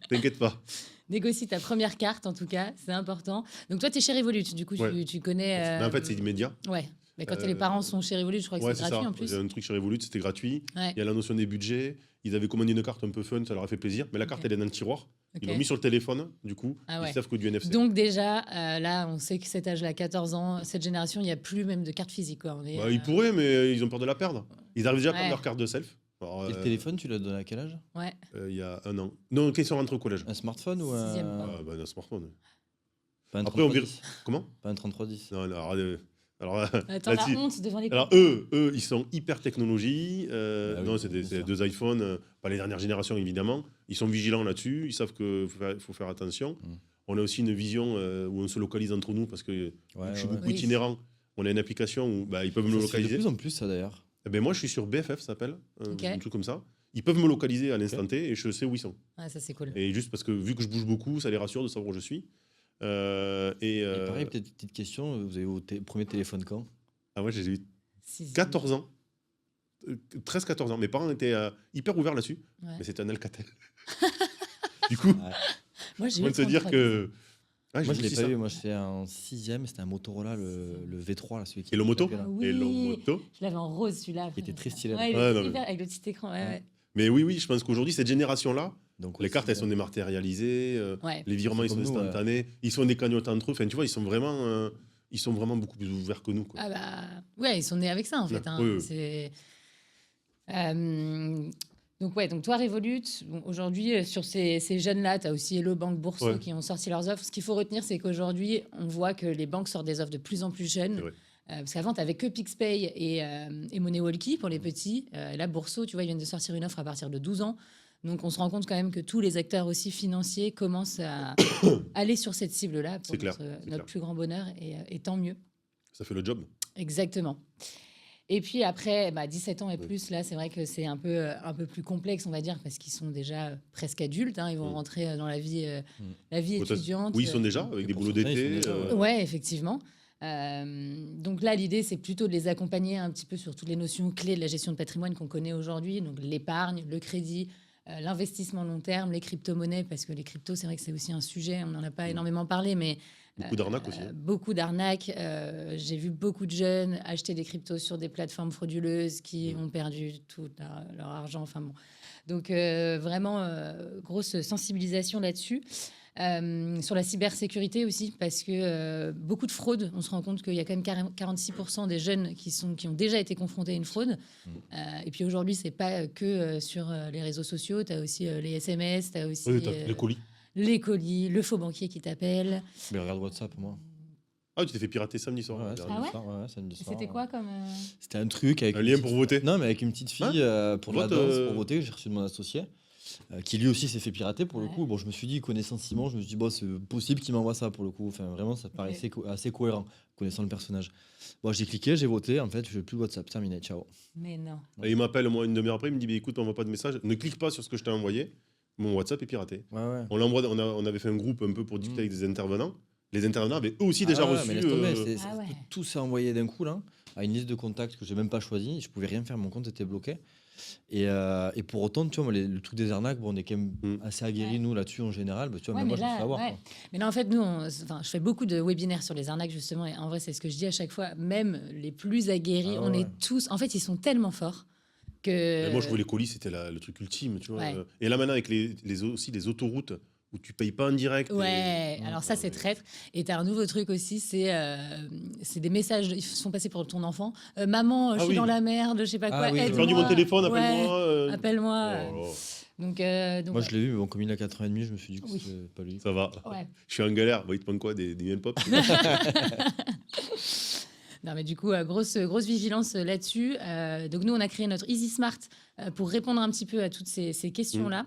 T'inquiète pas. Négocie ta première carte, en tout cas, c'est important. Donc toi, tu es chez Revolut, du coup, Ouais. tu connais... Mais en fait, c'est immédiat. Ouais. Mais quand les parents sont chez Revolut, je crois que c'est gratuit ça. en plus. Il y a un truc chez Revolut, c'était gratuit. Ouais. Il y a la notion des budgets. Ils avaient commandé une carte un peu fun, ça leur a fait plaisir. Mais la carte, elle est dans le tiroir. Ils l'ont mis sur le téléphone, du coup. Ah ouais. Ils savent que du NFC. Donc déjà, là, on sait que cet âge-là, 14 ans, cette génération, il n'y a plus même de carte physique. Quoi. Ils pourraient, mais ils ont peur de la perdre. Ils arrivent déjà à prendre leur carte de self. Alors, et le téléphone, tu l'as donné à quel âge? Ouais. Il y a 1 an. Non, quand ils sont rentrés au collège. Un smartphone ou un... Un smartphone. Pas un Après, 3310. Comment? Pas un 3310. Non, alors Attends, la honte devant les... Alors eux, ils sont hyper technologie. oui, non, c'est des 2 iPhones, pas les dernières générations évidemment. Ils sont vigilants là-dessus. Ils savent qu'il faut faire attention. On a aussi une vision où on se localise entre nous parce que je suis beaucoup itinérant. On a une application où ils peuvent me localiser. De plus en plus ça d'ailleurs. Moi, je suis sur BFF, ça s'appelle, un truc comme ça. Ils peuvent me localiser à l'instant T et je sais où ils sont. Ah, ça c'est cool. Et juste parce que vu que je bouge beaucoup, ça les rassure de savoir où je suis. Et pareil, peut-être une petite question, vous avez vos premier téléphone quand? Ah ouais, j'ai eu 14 ans. 13-14 ans. Mes parents étaient hyper ouverts là-dessus, mais c'était un Alcatel. Du coup, moi, j'ai on peut se dire que... moi, je ne l'ai pas eu. Moi, j'étais en 6e. C'était un Motorola, le V3, là, celui qui... Et le moto Oui. Et le moto. Je l'avais en rose, celui-là. Qui était très stylé. Ouais, avec le petit écran. Ouais. Mais oui, je pense qu'aujourd'hui, cette génération-là, donc, les cartes, elles sont dématérialisées, Ouais. les virements, ils sont instantanés, ils sont des cagnottes entre eux. Enfin, tu vois, ils sont vraiment beaucoup plus ouverts que nous. Quoi. Ah bah, ouais, ils sont nés avec ça, en fait. Hein. Oui. Donc toi, Revolut, aujourd'hui, sur ces jeunes-là, tu as aussi Hello Bank, Bourso qui ont sorti leurs offres. Ce qu'il faut retenir, c'est qu'aujourd'hui, on voit que les banques sortent des offres de plus en plus jeunes. Parce qu'avant, tu n'avais que PixPay et MoneyWalkie pour les petits. Là, Bourso, tu vois, ils viennent de sortir une offre à partir de 12 ans. Donc, on se rend compte quand même que tous les acteurs aussi financiers commencent à aller sur cette cible-là pour C'est clair, notre c'est clair. plus grand bonheur et tant mieux. Ça fait le job. Exactement. Et puis après, 17 ans et Oui. plus, là, c'est vrai que c'est un peu plus complexe, on va dire, parce qu'ils sont déjà presque adultes. Hein, ils vont rentrer dans la vie Peut-être- étudiante. Oui, ils sont déjà avec des pour boulots certains, ils sont d'été. déjà, ouais. Ouais, effectivement. Donc là, l'idée, c'est plutôt de les accompagner un petit peu sur toutes les notions clés de la gestion de patrimoine qu'on connaît aujourd'hui. Donc l'épargne, le crédit, l'investissement long terme, les crypto-monnaies, parce que les cryptos, c'est vrai que c'est aussi un sujet, on n'en a pas énormément parlé, mais Beaucoup d'arnaques aussi. Hein. beaucoup d'arnaques. J'ai vu beaucoup de jeunes acheter des cryptos sur des plateformes frauduleuses qui ont perdu tout leur argent. Enfin bon. Donc vraiment, grosse sensibilisation là-dessus. Sur la cybersécurité aussi, parce que beaucoup de fraudes, on se rend compte qu'il y a quand même 46% des jeunes qui ont déjà été confrontés à une fraude. Et puis aujourd'hui, c'est pas que sur les réseaux sociaux, tu as aussi les SMS, tu as aussi Oui, t'as les colis. les colis, le faux banquier qui t'appelle. Mais regarde WhatsApp, moi. Ah, tu t'es fait pirater samedi soir. Ouais, dernier. Ah ouais soir, samedi soir, C'était quoi comme... C'était un truc avec Un une lien petite- pour voter. Non, mais avec une petite fille pour la Vote, danse, pour voter, que j'ai reçu de mon associé, qui lui aussi s'est fait pirater pour le Ouais. coup. Bon, je me suis dit, connaissant Simon, je me suis dit, bon, c'est possible qu'il m'envoie ça pour le coup. Enfin, vraiment, ça paraissait assez cohérent, connaissant le personnage. Bon, j'ai cliqué, j'ai voté, en fait, je n'ai plus de WhatsApp, terminé, ciao. Mais non. Et il m'appelle moi une demi-heure après, il me dit bah, écoute, on voit pas de message, ne clique pas sur ce que je t'ai envoyé. Mon WhatsApp est piraté. Ouais, ouais. On avait fait un groupe un peu pour discuter avec des intervenants. Les intervenants avaient eux aussi déjà Ah ouais, reçu. mais laisse tomber, Ah ouais. tout s'est envoyé d'un coup, là, à une liste de contacts que j'ai même pas choisi. Je pouvais rien faire, mon compte était bloqué. Et pour autant, tu vois, moi, le truc des arnaques, bon, on est quand même assez aguerris, Ouais. nous, là-dessus, en général. Bah, tu vois, Ouais, même moi, mais je me suis là, fait avoir. ouais. Quoi. Mais là, en fait, nous, je fais beaucoup de webinaires sur les arnaques, justement. Et en vrai, c'est ce que je dis à chaque fois. Même les plus aguerris, Ah on ouais. est tous... En fait, ils sont tellement forts que... Moi, je trouvais les colis, c'était le truc ultime. Tu vois. Ouais. Et là, maintenant, avec aussi les autoroutes où tu payes pas en direct. Ouais, et- alors ça, c'est traître. Et tu as un nouveau truc aussi, c'est des messages, ils se font passer pour ton enfant. Maman, je Ah suis oui. dans la merde, je sais pas Ah quoi. oui, J'ai Aide-moi. perdu mon téléphone, Ouais, appelle-moi. appelle-moi. Oh, Donc, Moi, je l'ai eu, mais bon, comme il a 4 ans et demi, je me suis dit que Oui. c'était pas lui. ça va. ouais. Je suis en galère. Bah, il te manque quoi des miel pop. Non, mais du coup, grosse vigilance là-dessus. Donc, nous, on a créé notre Easy Smart pour répondre un petit peu à toutes ces questions-là.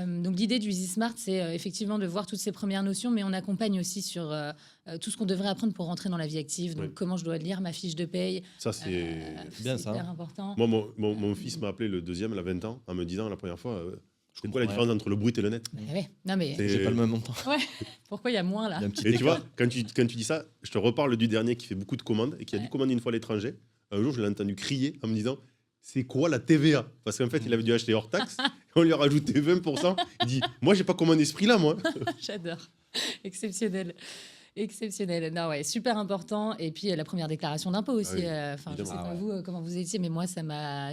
Donc, l'idée du Easy Smart, c'est effectivement de voir toutes ces premières notions, mais on accompagne aussi sur tout ce qu'on devrait apprendre pour rentrer dans la vie active. Donc, Oui. comment je dois lire ma fiche de paye. Ça, c'est. bien, C'est ça. hyper important. Moi, mon fils m'a appelé le deuxième, il a 20 ans, en me disant la première fois c'est quoi la Ouais. différence entre le brut et le net Mais ouais. Non, mais C'est- J'ai pas le même montant. ouais. Pourquoi il y a moins là? Il y a un petit Et tu écart. vois, quand tu dis ça, je te reparle du dernier qui fait beaucoup de commandes et qui a dû Ouais. commander une fois à l'étranger. Un jour, je l'ai entendu crier en me disant c'est quoi la TVA? Parce qu'en fait, il avait dû acheter hors taxe. On lui a rajouté 20%. Il dit moi, j'ai pas commandé ce prix-là, moi. J'adore. Exceptionnel. Exceptionnel. Non, ouais, super important. Et puis la première déclaration d'impôt aussi. Ah oui, Enfin, je sais évidemment. pas Ah ouais. vous comment vous étiez, mais moi,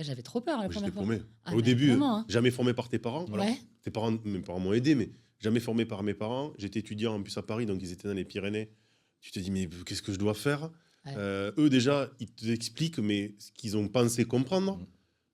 j'avais trop peur la Moi, J'étais première fois. paumé. Ah, Au mais début, vraiment, hein. jamais formé par tes parents. Alors, Ouais. mes parents m'ont aidé, mais jamais formé par mes parents. J'étais étudiant en plus à Paris, donc ils étaient dans les Pyrénées. Tu te dis, mais qu'est-ce que je dois faire? Ouais. Eux, déjà, ils t'expliquent, mais ce qu'ils ont pensé comprendre.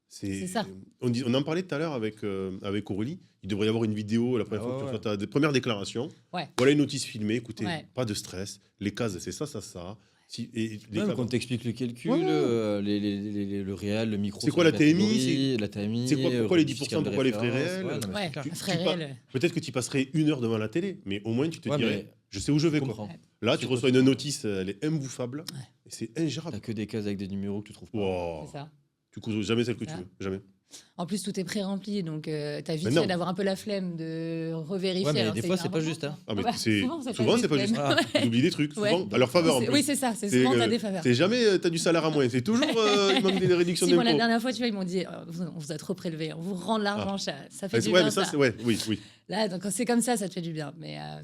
C'est ça. On en parlait tout à l'heure avec Aurélie. Il devrait y avoir une vidéo la première Ah fois que tu ouais. fais ta première déclaration. Ouais. Voilà une notice filmée. Écoutez, Ouais. pas de stress. Les cases, c'est ça, ça, ça. Et les Même cas- quand on t'explique le calcul, Ouais. Le réel, le micro. C'est quoi sur la les TMI, catégories, la TMI. c'est quoi- pourquoi les registre 10%, fiscal de pourquoi les frais référence. réels Ouais, non, mais Ouais, c'est clair. un frais tu pas- réel. Peut-être que tu passerais 1 heure devant la télé, mais au moins tu te Ouais, dirais, mais je sais où je vais. je Quoi. comprends. Là, C'est tu quoi, reçois c'est une quoi. notice, elle est imbouffable. Et c'est ingérable. T'as que des cases avec des numéros que tu trouves pas. Wow. C'est ça. Tu couvres jamais celle que tu Ça. veux. Jamais. En plus, tout est pré-rempli, donc t'as vite Mais non. fait d'avoir un peu la flemme de revérifier. Ouais, mais alors des c'est fois, hyper c'est pas important, juste, hein. quoi. Ah, mais Ouais, souvent, c'est juste. pas juste. Ah, Ils oublient des trucs, Ouais. souvent, à leur faveur en plus. Oui, c'est ça. C'est souvent t'as des faveurs. C'est jamais tu as du salaire à moins. C'est toujours il manque des réductions Si, moi, la d'impôts. dernière fois, tu vois, ils m'ont dit on vous a trop prélevé, on vous rend de l'argent, ça fait du Ouais, bien. mais ça, ça. c'est. Ouais, oui, oui. Là, donc, quand c'est comme ça te fait du bien.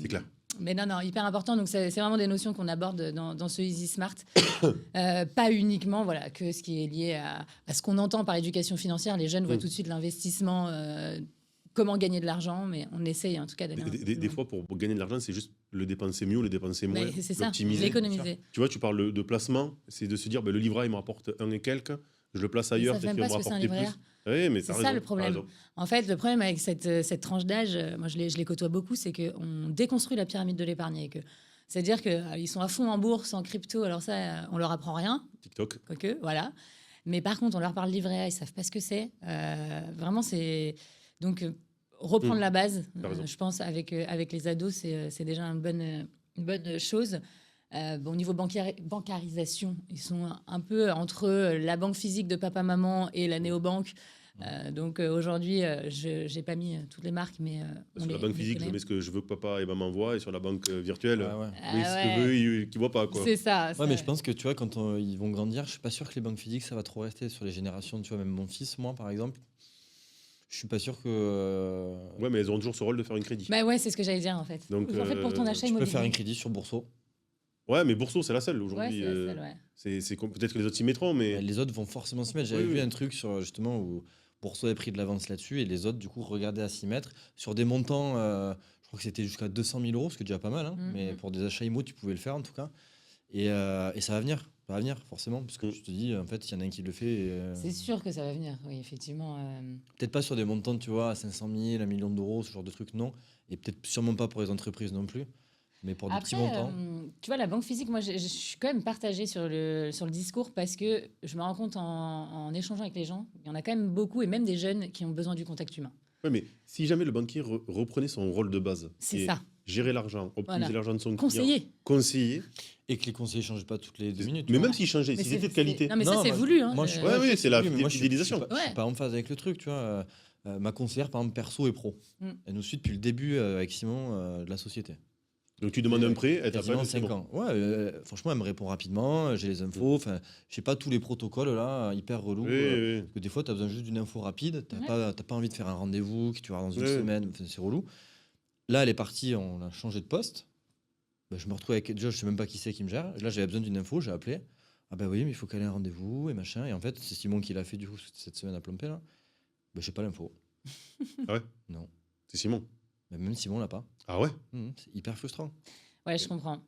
C'est clair. Mais non, hyper important. Donc, c'est vraiment des notions qu'on aborde dans ce Easy Smart. Pas uniquement que ce qui est lié à ce qu'on entend par l'éducation financière. Les jeunes voient tout de suite l'investissement, comment gagner de l'argent, mais on essaye en tout cas d'aller un peu plus Des loin. fois, pour gagner de l'argent, c'est juste le dépenser mieux, le dépenser moins, Mais c'est ça, l'optimiser. l'économiser. Tu vois, tu parles de placement, c'est de se dire, le livret, il me rapporte 1 et quelques, je le place ailleurs, savent peut-être même qu'il va pas me ce que c'est un rapporter livret plus. Oui, mais C'est t'as ça, raison, le t'as problème. raison. En fait, le problème avec cette tranche d'âge, moi je les côtoie beaucoup, c'est qu'on déconstruit la pyramide de l'épargne. C'est-à-dire qu'ils sont à fond en bourse, en crypto, alors ça, on leur apprend rien, TikTok. quoique, voilà. Mais par contre, on leur parle livret A, ils savent pas ce que c'est. Vraiment, c'est... Donc, reprendre la base. T'as raison. Je pense avec les ados, c'est déjà une bonne chose. Bon, au niveau bancarisation, ils sont un peu entre la banque physique de papa-maman et la néobanque. Donc aujourd'hui, je n'ai pas mis toutes les marques, mais Sur la banque physique, je mets ce que je veux que papa et maman voient, et sur la banque virtuelle, Ouais, ouais. oui, ce que veut, qu'ils ne voient pas. Quoi. C'est ça. Ouais, mais je pense que tu vois, quand ils vont grandir, je suis pas sûr que les banques physiques, ça va trop rester sur les générations. Tu vois, même mon fils, moi, par exemple, je suis pas sûr que. Ouais, mais elles ont toujours ce rôle de faire un crédit. Bah ouais, c'est ce que j'allais dire en fait. Donc, En fait, pour ton achat Tu peux immobilier. faire un crédit sur Bourseau. Ouais, mais Bourseau, c'est la seule Ouais, aujourd'hui. c'est la seule, ouais. Peut-être que les autres s'y mettront, mais. Les autres vont forcément s'y mettre. J'avais Oui, vu oui. un truc sur justement où Bourseau a pris de l'avance là-dessus et les autres, du coup, regardaient à s'y mettre sur des montants. Je crois que c'était jusqu'à 200 000 euros, ce qui est déjà pas mal. Hein, mais pour des achats IMO, tu pouvais le faire en tout cas. Et ça va venir. Ça va venir, forcément, parce que je te dis, en fait, il y en a un qui le fait. C'est sûr que ça va venir, oui, effectivement. Peut-être pas sur des montants, tu vois, à 500 000, 1 million d'euros, ce genre de trucs, non. Et peut-être sûrement pas pour les entreprises non plus. Mais pour des petits montants. Tu vois, la banque physique, moi, je suis quand même partagée sur le discours parce que je me rends compte en échangeant avec les gens, il y en a quand même beaucoup, et même des jeunes qui ont besoin du contact humain. Ouais, mais si jamais le banquier reprenait son rôle de base, C'est qui est ça. gérer l'argent, optimiser l'argent de son client, conseiller, Et que les conseillers ne changent pas toutes les 2 minutes. mais tu vois. même s'ils changeaient, s'ils étaient de qualité. Non, mais ça, Non, c'est moi, voulu. Hein, moi, je- Ouais, oui, c'est la oui, mais moi, je suis fidélisation. pas- Je suis pas en phase avec le truc, tu vois. Ma conseillère, par exemple, perso et pro. Elle nous suit depuis le début avec Simon de la société. Donc tu demandes un prêt, elle Quasiment t'appelle. 5 ans. Ouais, franchement, elle me répond rapidement, j'ai les infos. Enfin, je sais pas tous les protocoles là, hyper relous. Oui, oui. Parce que des fois, tu as besoin juste d'une info rapide. Tu Ouais. n'as pas envie de faire un rendez-vous qui tu vas dans une Ouais. semaine. Enfin, c'est relou. Là, elle est partie, on a changé de poste. Ben, je me retrouve avec. Déjà, je sais même pas qui c'est qui me gère. Là, j'avais besoin d'une info, j'ai appelé. Ah ben oui, mais il faut caler un rendez-vous et machin. Et en fait, c'est Simon qui l'a fait du coup cette semaine à Plompé là. Ben, je sais pas l'info. Ah ouais. Non. C'est Simon. Ben, même Simon l'a pas. Ah ouais. C'est hyper frustrant. Ouais, je comprends.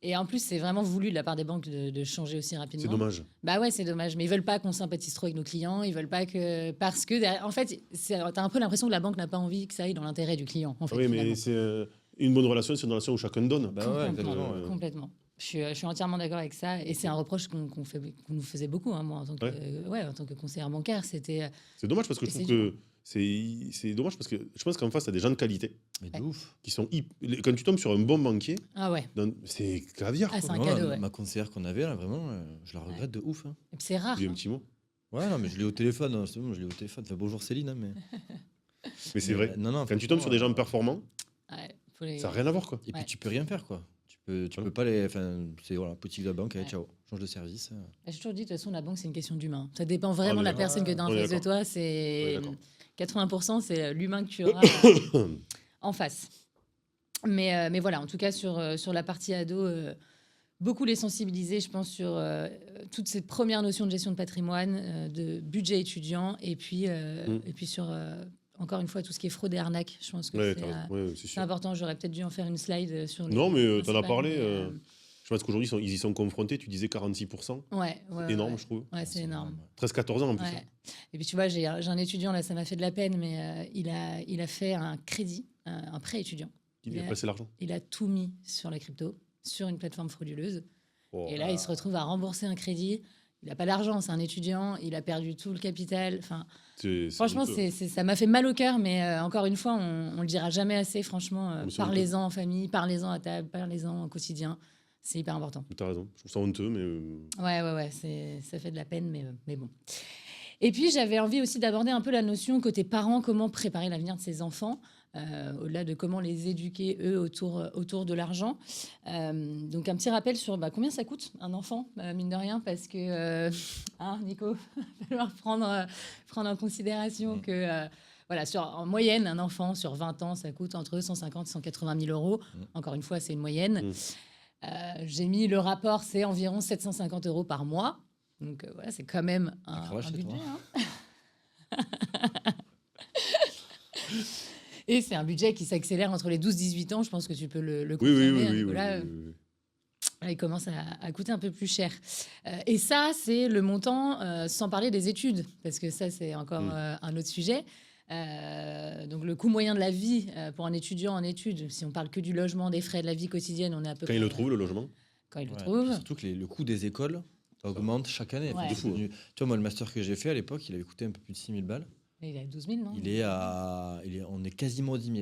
Et en plus, c'est vraiment voulu de la part des banques de changer aussi rapidement. C'est dommage. Bah ouais, c'est dommage. Mais ils veulent pas qu'on sympathise trop avec nos clients. Ils veulent pas que. Parce que, derrière- en fait, t'as un peu l'impression que la banque n'a pas envie que ça aille dans l'intérêt du client. En fait, Oui, mais finalement. c'est une bonne relation, c'est une relation où chacun donne. Bah ouais, Complètement, exactement. complètement. Je suis entièrement d'accord avec ça. Et c'est un reproche qu'on nous faisait beaucoup, hein, moi, en tant que conseillère bancaire. C'était. C'est dommage parce que je C'est trouve que c'est dommage parce que je pense qu'en face, t'as des gens de qualité Mais de Ouais. ouf. qui sont quand tu tombes sur un bon banquier, Ah ouais. c'est caviar. Ah, quoi. c'est un Non, cadeau, la- ouais. Ma conseillère qu'on avait là, vraiment, je la regrette de ouf. Hein. Et puis c'est rare. Dis un hein. petit mot. Ouais, non, mais je l'ai au téléphone. Hein, c'est bon, je l'ai au téléphone. Enfin, bonjour Céline. Hein, Mais c'est vrai. Non, non, Quand tu tombes sur des gens performants, Ouais, faut les- ça n'a rien à voir, quoi. Et puis Ouais. tu peux rien faire, quoi. Tu Ouais. peux pas les. Enfin, c'est voilà, politique de la banque, allez, Ouais. ciao, change de service. J'ai toujours dit, de toute façon, la banque, c'est une question d'humain. Ça dépend vraiment On de est la personne que tu as en On est face de d'accord. toi. C'est On est d'accord. 80%, c'est l'humain que tu auras en face. Mais voilà, en tout cas, sur la partie ado, beaucoup les sensibiliser, je pense, sur toute cette première notion de gestion de patrimoine, de budget étudiant, et puis sur, encore une fois, tout ce qui est fraude et arnaque. Je pense que Ouais, c'est t'as raison. Ouais, c'est c'est sûr. important. J'aurais peut-être dû en faire une slide sur les Non, mais t'en as principales, parlé. mais, Je pense qu'aujourd'hui, ils y sont confrontés. Tu disais 46%. ouais, C'est énorme, je trouve. Ouais, c'est énorme. 13-14 ans en plus. Ouais. Et puis tu vois, j'ai un étudiant, là, ça m'a fait de la peine, mais il a fait un crédit, un prêt étudiant. Il a placé l'argent. Il a tout mis sur la crypto, sur une plateforme frauduleuse. Oh. Et là, il se retrouve à rembourser un crédit. Il n'a pas d'argent, c'est un étudiant, il a perdu tout le capital. Enfin, franchement, honteux. ça m'a fait mal au cœur, mais encore une fois, on le dira jamais assez. Franchement, Mais c'est parlez-en en famille, parlez-en à table, parlez-en au quotidien. C'est hyper important. T'as raison. Je trouve ça honteux, mais. Ouais, ça fait de la peine, mais bon. Et puis, j'avais envie aussi d'aborder un peu la notion côté parents, comment préparer l'avenir de ses enfants, au-delà de comment les éduquer, eux, autour de l'argent. Donc, un petit rappel sur combien ça coûte un enfant, mine de rien, parce que, hein, Nico, il va falloir prendre en considération que... voilà, en moyenne, un enfant sur 20 ans, ça coûte entre 150 et 180 000 euros. Encore une fois, c'est une moyenne. J'ai mis le rapport, c'est environ 750 euros par mois. Donc voilà, c'est quand même un budget. Hein. Et c'est un budget qui s'accélère entre les 12-18 ans. Je pense que tu peux le confirmer. Oui. Là, il commence à coûter un peu plus cher. Et ça, c'est le montant, sans parler des études, parce que ça, c'est encore un autre sujet. Donc le coût moyen de la vie pour un étudiant en études, si on parle que du logement, des frais de la vie quotidienne, on est à peu Quand près... il le trouve, le logement. Quand il le Ouais, trouve. puis surtout que le coût des écoles ça augmente chaque année. Ouais. Enfin, c'est devenu- Tu vois, moi, le master que j'ai fait à l'époque, il avait coûté un peu plus de 6 000 balles. Il est à 12 000, non? On est quasiment aux 10 000.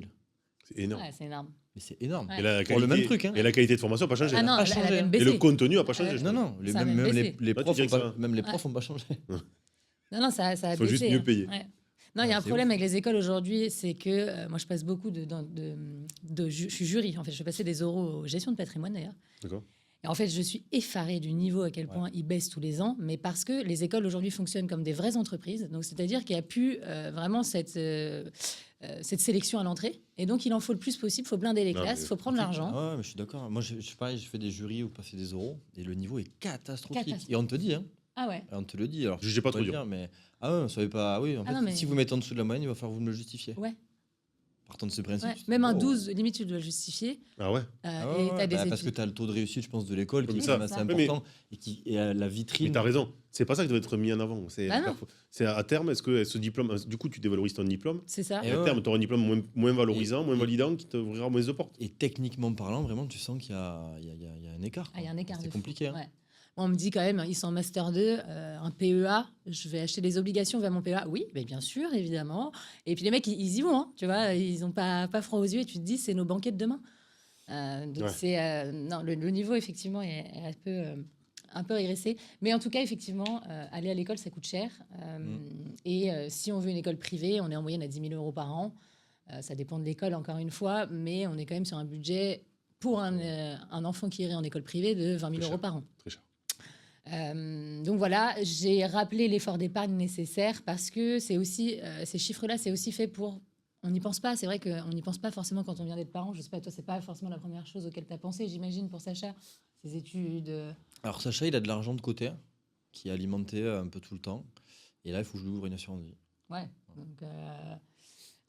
C'est énorme. Ouais, c'est énorme. Mais c'est énorme. Ouais. Et la Pour le même truc. Hein. Et la qualité de formation n'a pas changé. Ah non, pas elle a changé. même Et baissé. le contenu n'a pas changé. je Non, crois. non, Ça a même baissé. les tu profs dirais que n'ont pas changé. Non, ça a Faut baissé. juste mieux hein. payer. Ouais. Non, il y a un c'est problème avec les écoles aujourd'hui, c'est que moi, je passe beaucoup je suis jury, en fait. Je passais des oraux aux gestion de patrimoine, d'ailleurs. D'accord. Et en fait, je suis effarée du niveau à quel Ouais. point ils baissent tous les ans, mais parce que les écoles aujourd'hui fonctionnent comme des vraies entreprises. Donc, c'est-à-dire qu'il n'y a plus vraiment cette sélection à l'entrée. Et donc, il en faut le plus possible. Il faut blinder les Non, classes, mais- il faut prendre l'argent. Ouais, mais je suis d'accord. Moi, je suis pareil, je fais des jurys ou passer des oraux et le niveau est catastrophique. Catastrophique. Et on te dit, hein. Ah ouais. Et on te le dit. Alors, Jugez pas faut trop le dur. dire, mais ah ouais, on savait pas. Oui, en fait, non, mais- si vous mettez en dessous de la moyenne, il va falloir vous me le justifier. Ouais. Partant de ce principe. Ouais. tu te Même dis, un oh. 12, limite, tu dois le justifier. Ah ouais. Ah Et ouais, tu as ouais, des bah, parce que études. tu as le taux de réussite, je pense, de l'école qui Oui, est ça, quand même assez ça. Oui, mais- important et la Mais vitrine. t'as raison. C'est pas ça qui doit être mis en avant. Bah non. C'est à terme, est-ce que ce diplôme, du coup, tu dévalorises ton diplôme. C'est ça. Et Et à ouais. terme, tu auras un diplôme moins valorisant, moins Et- validant, qui t'ouvrira moins de portes. Et techniquement parlant, vraiment, tu sens qu'il y a un écart. Ah, il y a un écart. C'est de fou. compliqué. Hein. Ouais. Moi, on me dit quand même, ils sont en Master 2, un PEA, je vais acheter des obligations vers mon PEA. Oui, mais bien sûr, évidemment. Et puis les mecs, ils y vont, hein, tu vois, ils n'ont pas froid aux yeux et tu te dis, c'est nos banquets de demain. Donc Ouais. non, le niveau, effectivement, est un peu régressé. Mais en tout cas, effectivement, aller à l'école, ça coûte cher. Et si on veut une école privée, on est en moyenne à 10 000 euros par an. Ça dépend de l'école, encore une fois, mais on est quand même sur un budget pour un enfant qui irait en école privée de 20 000 Très euros cher. par an. Très cher. Donc voilà, j'ai rappelé l'effort d'épargne nécessaire parce que c'est aussi ces chiffres-là, c'est aussi fait pour. On n'y pense pas, c'est vrai qu'on n'y pense pas forcément quand on vient d'être parent. Je sais pas, toi, c'est pas forcément la première chose auquel tu as pensé, j'imagine, pour Sacha, ses études. Alors, Sacha, il a de l'argent de côté qui est alimenté un peu tout le temps. Et là, il faut que je lui ouvre une assurance vie. Ouais. Donc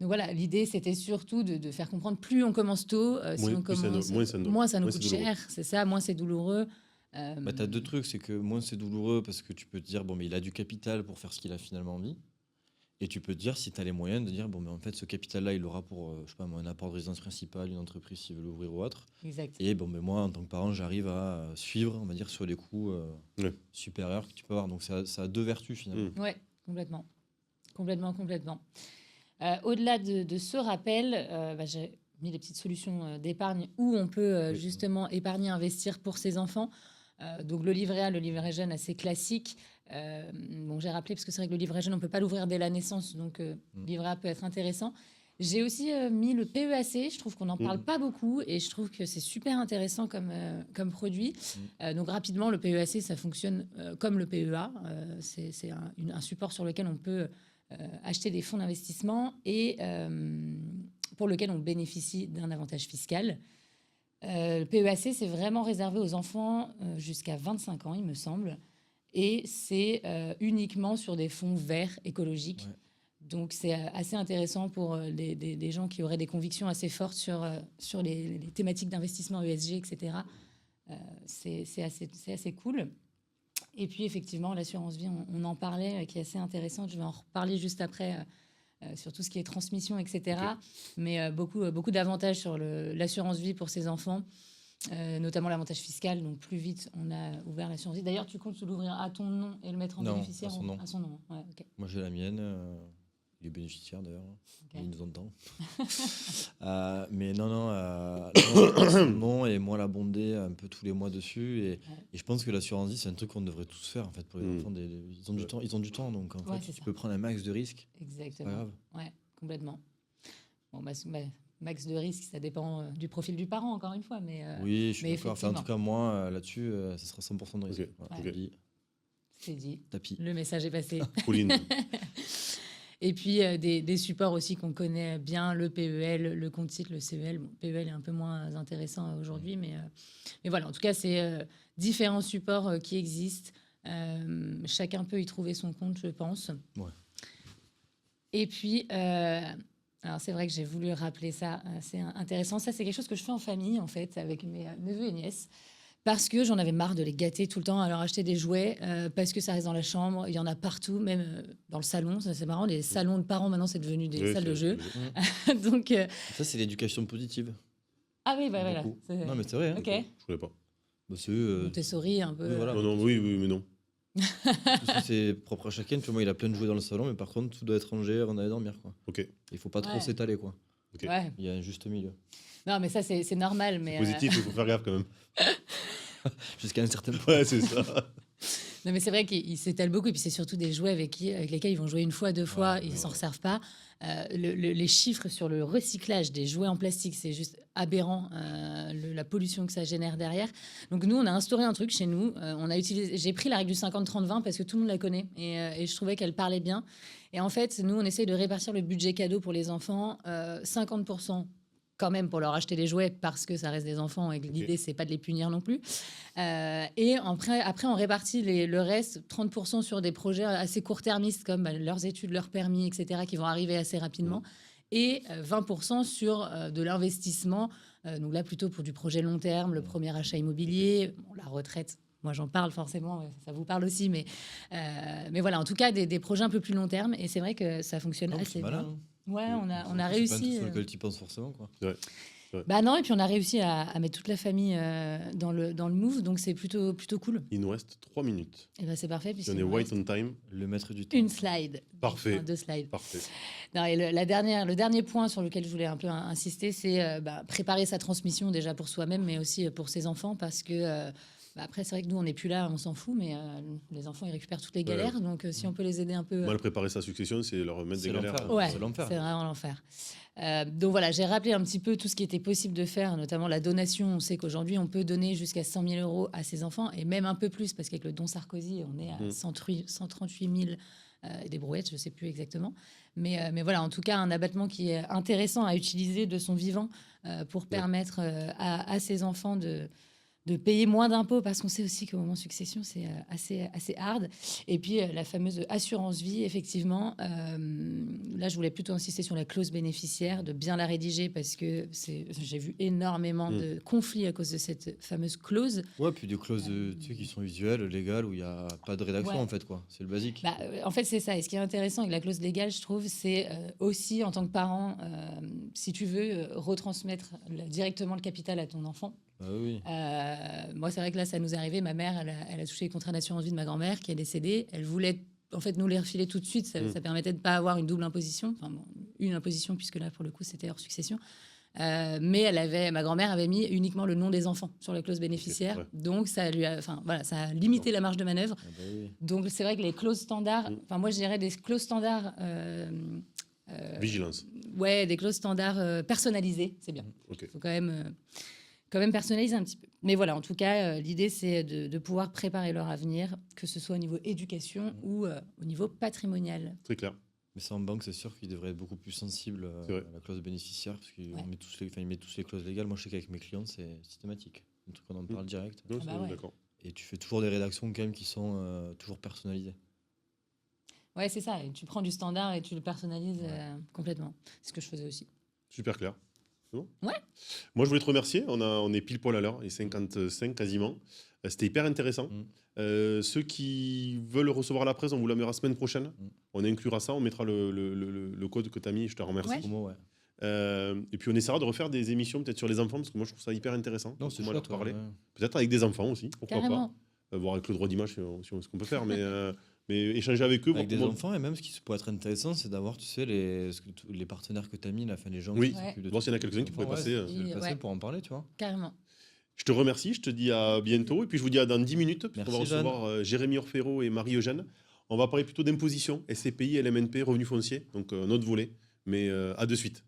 voilà, l'idée, c'était surtout de faire comprendre plus on commence tôt, si Moins- on plus ça nous- commence, moins ça nous- moins ça nous moins coûte c'est douloureux. cher, c'est ça, moins c'est douloureux. Bah, tu as deux trucs. C'est que moins c'est douloureux parce que tu peux te dire, bon, mais il a du capital pour faire ce qu'il a finalement envie. Et tu peux te dire, si tu as les moyens, de dire, bon, mais en fait, ce capital-là, il l'aura pour, je sais pas, moi, un apport de résidence principale, une entreprise s'il veut l'ouvrir ou autre. Exact. Et bon, mais moi, en tant que parent, j'arrive à suivre, on va dire, sur les coûts Ouais. supérieurs que tu peux avoir. Donc, ça a deux vertus finalement. Ouais, complètement. Complètement. Au-delà de ce rappel, j'ai mis des petites solutions d'épargne où on peut Oui. justement épargner, investir pour ses enfants. Donc le livret A, le livret jeune, assez classique. Bon, j'ai rappelé parce que c'est vrai que le livret jeune, on ne peut pas l'ouvrir dès la naissance, donc le livret A peut être intéressant. J'ai aussi mis le PEAC, je trouve qu'on n'en parle pas beaucoup et je trouve que c'est super intéressant comme produit. Donc rapidement, le PEAC, ça fonctionne comme le PEA. C'est un support sur lequel on peut acheter des fonds d'investissement et pour lequel on bénéficie d'un avantage fiscal. Le PEAC, c'est vraiment réservé aux enfants jusqu'à 25 ans, il me semble. Et c'est uniquement sur des fonds verts, écologiques. Ouais. Donc, c'est assez intéressant pour des gens qui auraient des convictions assez fortes sur les thématiques d'investissement ESG, etc. C'est assez cool. Et puis, effectivement, l'assurance vie, on en parlait, qui est assez intéressante. Je vais en reparler juste après sur tout ce qui est transmission, etc. Ok. Mais beaucoup d'avantages sur l'assurance vie pour ses enfants, notamment l'avantage fiscal. Donc, plus vite, on a ouvert l'assurance vie. D'ailleurs, tu comptes l'ouvrir à ton nom et le mettre en Non, bénéficiaire à son nom. À son nom. Ouais, ok. Moi, j'ai la mienne. Il est bénéficiaire d'ailleurs. Ok. Il nous entend. Mais non, non, et moi l'abonder un peu tous les mois dessus. Et je pense que l'assurance vie, c'est un truc qu'on devrait tous faire en fait pour les enfants. Ils ont du temps, donc en Ouais, fait, c'est tu ça. peux prendre un max de risques. Exactement. Pas grave. Ouais, complètement. Bon, max de risque, ça dépend du profil du parent, encore une fois. Mais Oui, je suis mais d'accord. Enfin, en tout effectivement. cas, moi là-dessus, ça sera 100% de risque. Ok, Voilà, ok. je dis, c'est dit. tapis. Le message est passé. Pauline. Et puis des supports aussi qu'on connaît bien, le PEL, le compte titre, le CEL. Bon, PEL est un peu moins intéressant aujourd'hui, mais voilà, en tout cas, c'est différents supports qui existent. Chacun peut y trouver son compte, je pense. Ouais. Et puis, alors c'est vrai que j'ai voulu rappeler ça, c'est intéressant. Ça, c'est quelque chose que je fais en famille, en fait, avec mes neveux et nièces. Parce que j'en avais marre de les gâter tout le temps à leur acheter des jouets, parce que ça reste dans la chambre, il y en a partout, même dans le salon. Ça, c'est marrant, les salons de parents, maintenant, c'est devenu des Oui, salles de c'est- jeu. Donc, Ça, c'est l'éducation positive. ah oui, bah voilà. Beaucoup. c'est- Non, mais c'est vrai. Hein. Ok. Je connais pas. Bah, c'est, Montessori, un peu. oui, voilà. Non, oui, mais non. Tout ça, c'est propre à chacun. Tu vois, moi, il a plein de jouets dans le salon, mais par contre, tout doit être rangé avant d'aller dormir, quoi. Ok. Il faut pas trop Ouais. s'étaler, quoi. Ok. Ouais. Il y a un juste milieu. Non, mais ça, c'est normal. Mais, Positif, il faut faire gaffe quand même. Jusqu'à un certain point. Ouais, c'est ça. Non, mais c'est vrai qu'ils s'étalent beaucoup. Et puis, c'est surtout des jouets avec lesquels ils vont jouer une fois, deux fois. Ouais, Ils ouais, s'en ouais. resservent pas. Les chiffres sur le recyclage des jouets en plastique, c'est juste aberrant, la pollution que ça génère derrière. Donc, nous, on a instauré un truc chez nous. J'ai pris la règle du 50-30-20 parce que tout le monde la connaît. Et je trouvais qu'elle parlait bien. Et en fait, nous, on essaye de répartir le budget cadeau pour les enfants. 50% quand même pour leur acheter des jouets parce que ça reste des enfants et que l'idée, c'est pas de les punir non plus. Et après, on répartit le reste, 30% sur des projets assez court-termistes comme leurs études, leurs permis, etc., qui vont arriver assez rapidement. Et 20% sur de l'investissement. Donc là, plutôt pour du projet long terme, le premier achat immobilier, bon, la retraite. Moi, j'en parle forcément, ça vous parle aussi. Mais voilà, en tout cas, des projets un peu plus long terme. Et c'est vrai que ça fonctionne Non, assez c'est malin. bien. Hein. Ouais, on a C'est pas un réussi. truc sur lequel tu penses forcément, quoi. Bah non, et puis on a réussi à mettre toute la famille dans le move, donc c'est plutôt cool. Il nous reste 3 minutes. Et ben c'est parfait Si puisqu'il on est nous white reste on time, Le maître du temps. une slide. parfait. Enfin, 2 slides. Parfait. Non, et le dernier point sur lequel je voulais un peu insister, c'est préparer sa transmission déjà pour soi-même, mais aussi pour ses enfants, parce que après c'est vrai que nous on n'est plus là, on s'en fout, mais les enfants ils récupèrent toutes les galères, donc si on peut les aider un peu. Mal préparer sa succession, c'est leur mettre des C'est galères. l'enfer. Ouais, c'est l'enfer. c'est vraiment l'enfer. Donc voilà, j'ai rappelé un petit peu tout ce qui était possible de faire, notamment la donation. On sait qu'aujourd'hui, on peut donner jusqu'à 100 000 euros à ses enfants, et même un peu plus, parce qu'avec le don Sarkozy, on est à 138 000 des brouettes, je ne sais plus exactement. Mais voilà, en tout cas, un abattement qui est intéressant à utiliser de son vivant pour permettre à ses enfants de payer moins d'impôts, parce qu'on sait aussi qu'au moment de succession, c'est assez hard. Et puis, la fameuse assurance vie, effectivement, là, je voulais plutôt insister sur la clause bénéficiaire, de bien la rédiger, parce que j'ai vu énormément de conflits à cause de cette fameuse clause. Ouais, puis des clauses tu sais, qui sont usuelles, légales, où il n'y a pas de rédaction, Ouais. en fait, quoi. C'est le basique. Bah, en fait, c'est ça. Et ce qui est intéressant avec la clause légale, je trouve, c'est aussi, en tant que parent, si tu veux retransmettre directement le capital à ton enfant. Ah oui. Moi, c'est vrai que là, ça nous est arrivé. Ma mère, elle a touché les contrats d'assurance vie de ma grand-mère qui est décédée. Elle voulait, en fait, nous les refiler tout de suite. Ça permettait de ne pas avoir une double imposition. Enfin, bon, une imposition, puisque là, pour le coup, c'était hors succession. Mais ma grand-mère avait mis uniquement le nom des enfants sur la clause bénéficiaire. Ouais. Donc, ça a limité la marge de manœuvre. Ah bah oui. Donc, c'est vrai que les clauses standards, moi, je dirais des clauses standards. Vigilance. Ouais, des clauses standards personnalisées, c'est bien. Ok. Il faut quand même personnaliser un petit peu. Mais voilà, en tout cas, l'idée, c'est de pouvoir préparer leur avenir, que ce soit au niveau éducation ou au niveau patrimonial. Très clair. Mais ça, en banque, c'est sûr qu'ils devraient être beaucoup plus sensibles C'est vrai. à la clause bénéficiaire, parce qu'ils Ouais. ils mettent tous les clauses légales. Moi, je sais qu'avec mes clients, c'est systématique. Un truc qu'on en parle direct. Non, Ah bah c'est- ouais. D'accord. Et tu fais toujours des rédactions, quand même, qui sont toujours personnalisées. Ouais, c'est ça. Et tu prends du standard et tu le personnalises complètement. C'est ce que je faisais aussi. Super clair. C'est bon Ouais. Moi, je voulais te remercier. On est pile poil à l'heure, et 55 quasiment. C'était hyper intéressant. Ceux qui veulent recevoir la presse, on vous la mettra semaine prochaine. On inclura ça, on mettra le code que tu as mis. Je te remercie. Ouais. Promo, ouais. Et puis, on essaiera de refaire des émissions peut-être sur les enfants, parce que moi, je trouve ça hyper intéressant. Non, c'est Moi, chouette. leur parler. Ouais. Peut-être avec des enfants aussi, pourquoi Carrément. pas. Voir avec le droit d'image, ce qu'on peut faire. Mais échanger avec eux. voir Avec des comment- enfants, et même ce qui pourrait être intéressant, c'est d'avoir, tu sais, les partenaires que tu as mis, les gens Oui. qui s'occupent de Voir tout. s'il y en a quelques-uns qui pourraient Ouais, passer. c'est le passer Ouais. pour en parler, tu vois. Carrément. Je te remercie, je te dis à bientôt. Et puis, je vous dis à dans 10 minutes, puisqu'on va Merci, recevoir Jérémy Orfero et Marie-Eugène. On va parler plutôt d'imposition, SCPI, LMNP, revenus fonciers. Donc, un autre volet. Mais à de suite.